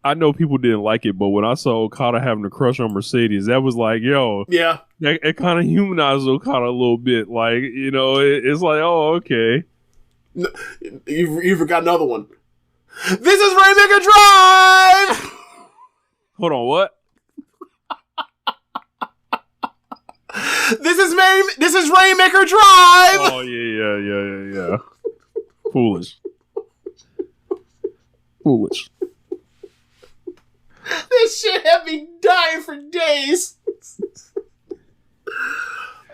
I know people didn't like it, but when I saw Okada having a crush on Mercedes, that was like, yo, yeah, it kind of humanized Okada a little bit. Like, it's like, oh, okay. No, you forgot another one. This is Rainmaker Drive. Hold on, what? This is Rainmaker Drive. Oh yeah. Foolish. This shit had me dying for days.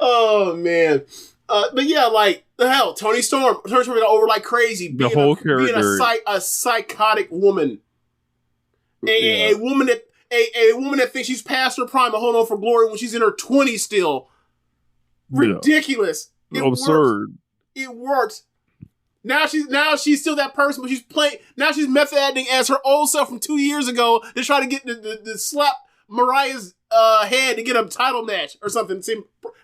Oh man. But yeah, like the hell, Tony Storm got over like crazy. The whole character, being a psychotic woman, a woman that thinks she's past her prime and hold on for glory when she's in her 20s still. Ridiculous. Yeah. Absurd. It works. Now she's still that person, but she's playing. Now she's method acting as her old self from 2 years ago to try to get the slap Mariah's head to get a title match or something.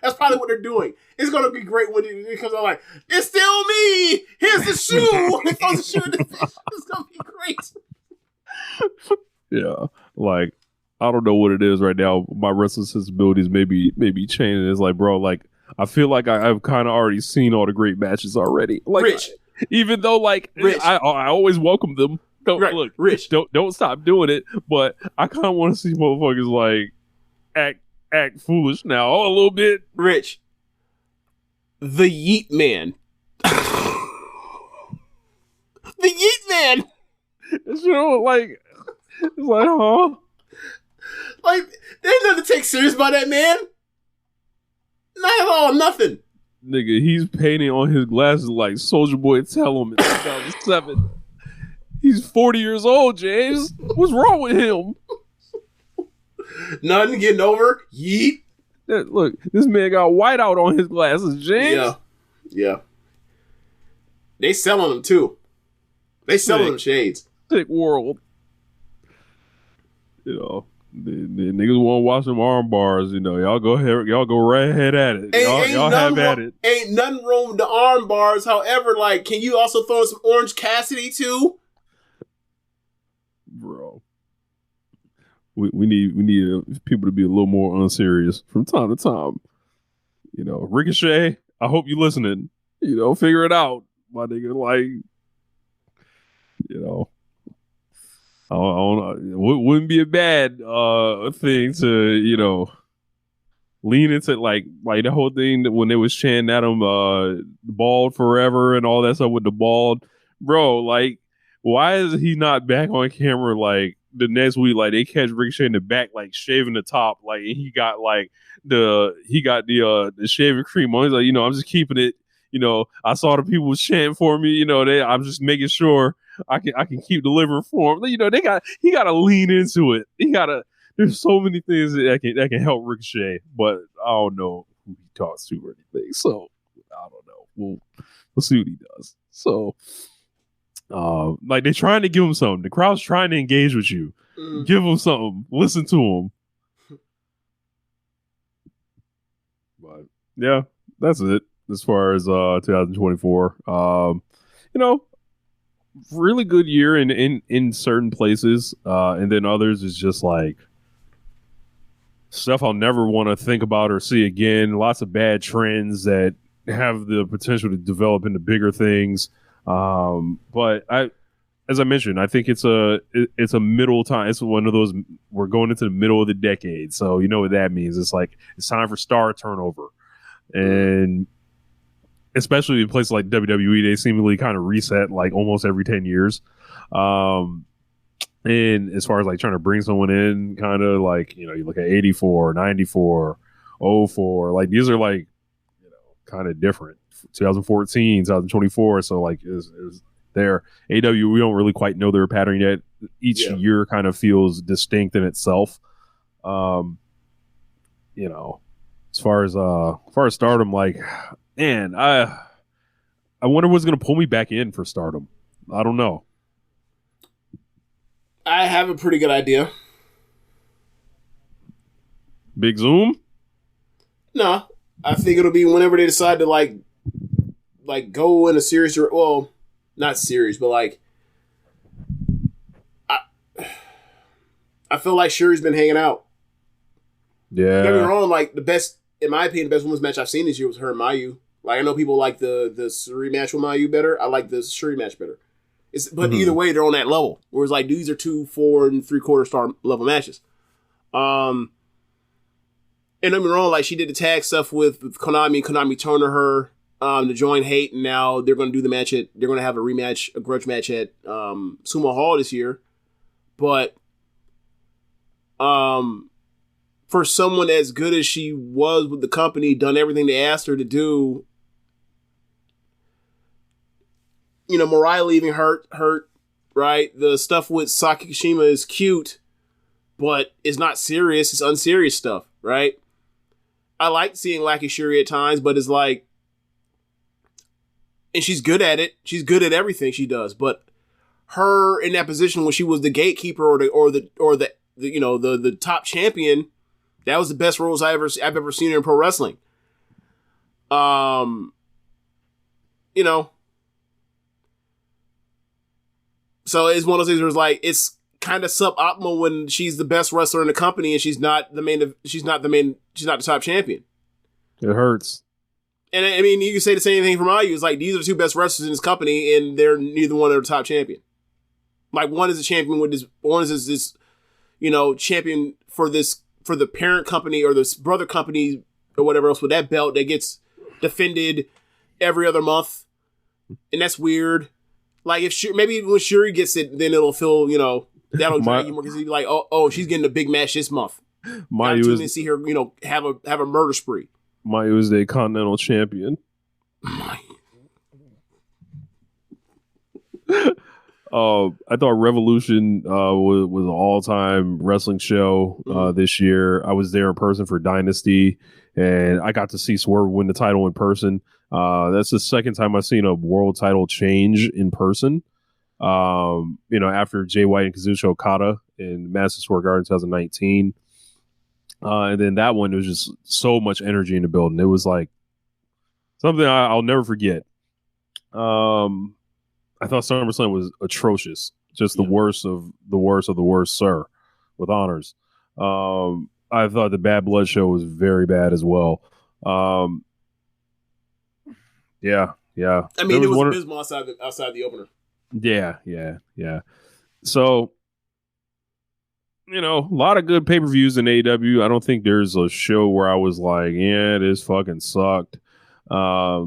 That's probably what they're doing. It's gonna be great when it comes out like, it's still me. Here's the shoe. It throws the shoe in the face. It's gonna be great. Yeah, like I don't know what it is right now. My wrestling sensibilities may be changing. It's like, bro, like I feel like I've kind of already seen all the great matches already. Like, Rich. Even though, like, Rich. I always welcome them. Don't Right, look, Rich. Don't stop doing it. But I kind of want to see motherfuckers like act foolish now a little bit. Rich, the Yeet Man. The Yeet Man. Like it's like, huh? Like, there's nothing to take serious about that man. Not at all. Nothing. Nigga, he's painting on his glasses like Soulja Boy Tell him in 2007. He's 40 years old, James. What's wrong with him? Nothing getting over. Yeet. Look, this man got whiteout on his glasses, James. Yeah. They selling them too. They selling them shades. Sick world. You know, the niggas want to watch them arm bars. You know, y'all go right ahead at it. Y'all have at it. Ain't nothing wrong with the arm bars. However, like, can you also throw in some Orange Cassidy too? Bro, we need people to be a little more unserious from time to time. You know, Ricochet, I hope you listening. You know, figure it out, my nigga. Like, you know, I don't, wouldn't be a bad thing to, you know, lean into like the whole thing that when they was chanting at him, bald forever and all that stuff with the bald, bro. Like, why is he not back on camera like the next week? Like, they catch Ricochet in the back, like shaving the top, like, and he got the shaving cream on. He's like, you know, I'm just keeping it. You know, I saw the people chanting for me. You know, I'm just making sure I can keep delivering for him. You know, he got to lean into it. There's so many things that can help Ricochet, but I don't know who he talks to or anything. So I don't know. We'll see what he does. So, like, they're trying to give him something. The crowd's trying to engage with you. Give him something. Listen to him. But yeah, that's it. As far as 2024, you know, really good year in certain places, and then others is just like stuff I'll never want to think about or see again. Lots of bad trends that have the potential to develop into bigger things. But as I mentioned, I think it's a middle time. It's one of those, we're going into the middle of the decade, so you know what that means. It's like it's time for star turnover, and especially in places like WWE, they seemingly kind of reset like almost every 10 years. And as far as like trying to bring someone in, kind of like, you know, you look at 84, 94, 04, like these are like, you know, kind of different. 2014, 2024. So like is there AW, we don't really quite know their pattern yet. Each year kind of feels distinct in itself. You know, as far as Stardom, like, man, I wonder what's going to pull me back in for Stardom. I don't know. I have a pretty good idea. Big Zoom? No, I think it'll be whenever they decide to like go in a series. Well, not series, but like I feel like Shuri's been hanging out. Yeah. Don't get me wrong. Like in my opinion, the best women's match I've seen this year was her and Mayu. Like, I know people like the rematch with Mayu better. I like the Shuri match better. But either way, they're on that level. Whereas, like, these are 2 4 and 3/4 star level matches. And don't get me wrong, like, she did the tag stuff with Konami. Konami turned her to join Hate, and now they're going to do the match they're going to have a rematch, a grudge match at Sumo Hall this year. But for someone as good as she was with the company, done everything they asked her to do, you know, Mariah leaving hurt, right? The stuff with Saki Kashima is cute, but it's not serious. It's unserious stuff, right? I like seeing Lucky Shuri at times, but it's like, and she's good at it. She's good at everything she does, but her in that position when she was the gatekeeper or the you know, the top champion, that was the best roles I've ever seen her in pro wrestling. You know, so it's one of those things where it's like, it's kind of suboptimal when she's the best wrestler in the company and she's not the top champion. It hurts. And I mean, you can say the same thing from Mayu. It's like, these are the 2 best wrestlers in this company and they're neither one of the top champion. Like one is a champion with this, one is this, champion for the parent company or this brother company or whatever else with that belt that gets defended every other month, and that's weird. Like if maybe when Shuri gets it, then it'll feel that'll drag you more because you'll be like, oh, she's getting a big match this month. Gotta tune in and see her have a murder spree. Mayu is the Continental Champion. I thought Revolution was an all-time wrestling show this year. I was there in person for Dynasty, and I got to see Swerve win the title in person. That's the second time I've seen a world title change in person. After Jay White and Kazuchika Okada in Madison Square Garden 2019. And then that one, there was just so much energy in the building. It was like something I'll never forget. I thought SummerSlam was atrocious. Just the worst of the worst of the worst, sir, with honors. I thought the Bad Blood show was very bad as well. Yeah. I mean, it was abysmal outside the opener. Yeah. So, a lot of good pay-per-views in AEW. I don't think there's a show where I was like, yeah, this fucking sucked. I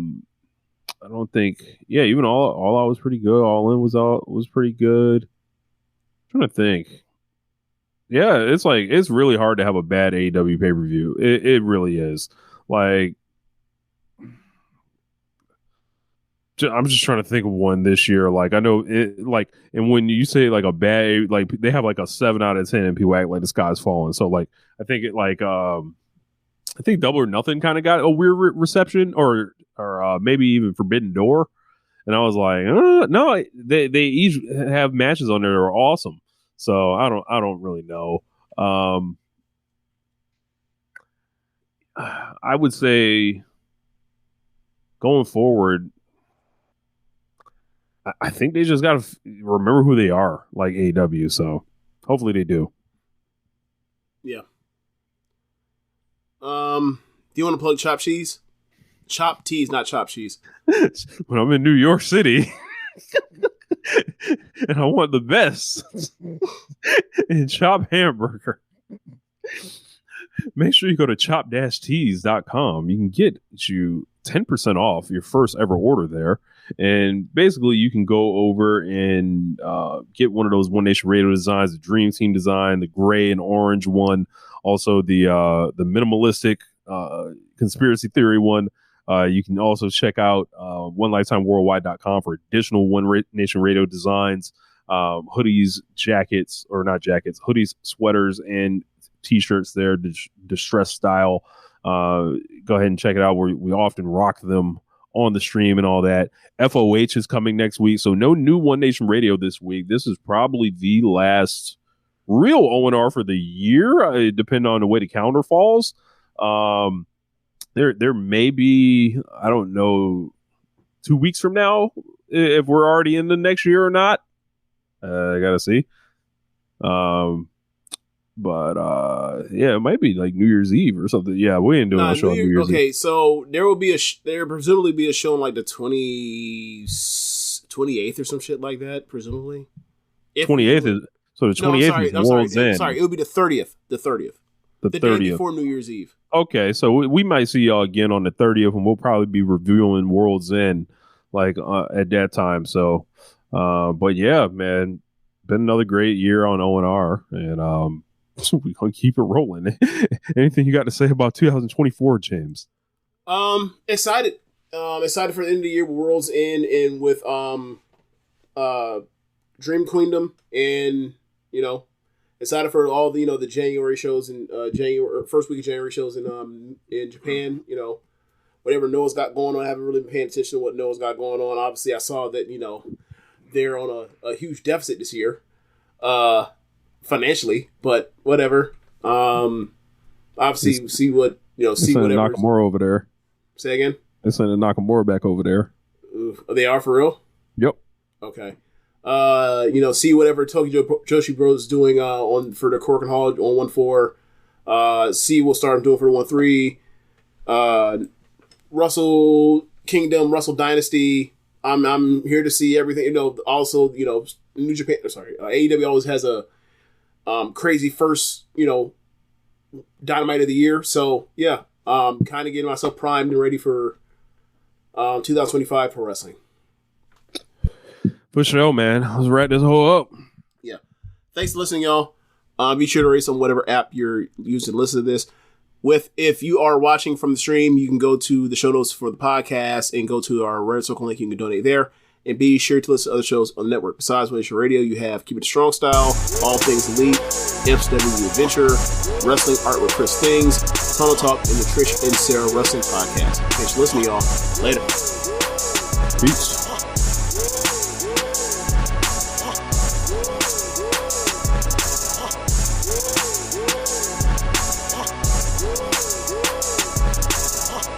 don't think, even all out was pretty good. All in was pretty good. I'm trying to think. Yeah, it's really hard to have a bad AEW pay-per-view. It really is. Like, I'm just trying to think of one this year. Like, I know it, like, and when you say like a bad, like they have like a 7 out of 10 and people act like the sky's falling. So like, I think I think Double or Nothing kind of got a weird reception or maybe even Forbidden Door. And I was like, no, they each have matches on there that are awesome. So I don't really know. I would say going forward, I think they just got to remember who they are, like AEW. So hopefully they do. Yeah. Do you want to plug Chop Cheese? Chop Teas, not Chop Cheese. When I'm in New York City and I want the best in Chop Hamburger, make sure you go to chop-tees.com. You can get you 10% off your first ever order there. And basically, you can go over and get one of those One Nation Radio designs, the Dream Team design, the gray and orange one, also the minimalistic conspiracy theory one. You can also check out OneLifetimeWorldwide.com for additional One Nation Radio designs, hoodies, jackets, or not jackets, hoodies, sweaters, and T-shirts there, distress style. Go ahead and check it out. We often rock them on the stream and all that. FOH is coming next week, so no new One Nation Radio this week. This is probably the last real O&R for the year, depending on the way the calendar falls. There may be, I don't know, 2 weeks from now, if we're already in the next year or not. I gotta see. But it might be like New Year's Eve or something. Yeah, we ain't doing a show on New Year's Eve. Okay, so there will presumably be a show on like the 28th or some shit like that, presumably. 28th is, so the 28th is World's End. Sorry, it would be the 30th. The 30th. The 30th. Day before New Year's Eve. Okay, so we might see y'all again on the 30th, and we'll probably be reviewing World's End like at that time. So, but yeah, man, been another great year on O&R, and so we're gonna keep it rolling. Anything you got to say about 2024, James? Excited. Excited for the end of the year with World's End and with Dream Queendom, and excited for all the the January shows and first week of January shows in Japan. Whatever Noah's got going on, I haven't really been paying attention to what Noah's got going on. Obviously, I saw that they're on a huge deficit this year, financially, but whatever. Obviously, see what see whatever. Nakamura over there. Say again. They're sending Nakamura back over there. They are for real. Yep. Okay. See whatever Tokyo Joshi Bros is doing for the Cork and Hall on 1-4. See what Stardom doing for the 1-3. Wrestle Kingdom, Wrestle Dynasty. I'm here to see everything. You know, also, you know, New Japan. Sorry, AEW always has a crazy first, you know, Dynamite of the year. So yeah, kind of getting myself primed and ready for 2025 pro wrestling. For sure, man. Let's wrap this whole up. Yeah. Thanks for listening, y'all. Be sure to rate on whatever app you're using to listen to this. If you are watching from the stream, you can go to the show notes for the podcast and go to our Red Circle link. You can donate there. And be sure to listen to other shows on the network. Besides One Nation Radio, you have Keepin It Strong Style, All Things Elite, MCW Adventure, Wrestling Art with Chris Things, Tunnel Talk, and the Trish and Sarah Wrestling Podcast. Thanks for listening, y'all. Later. Peace.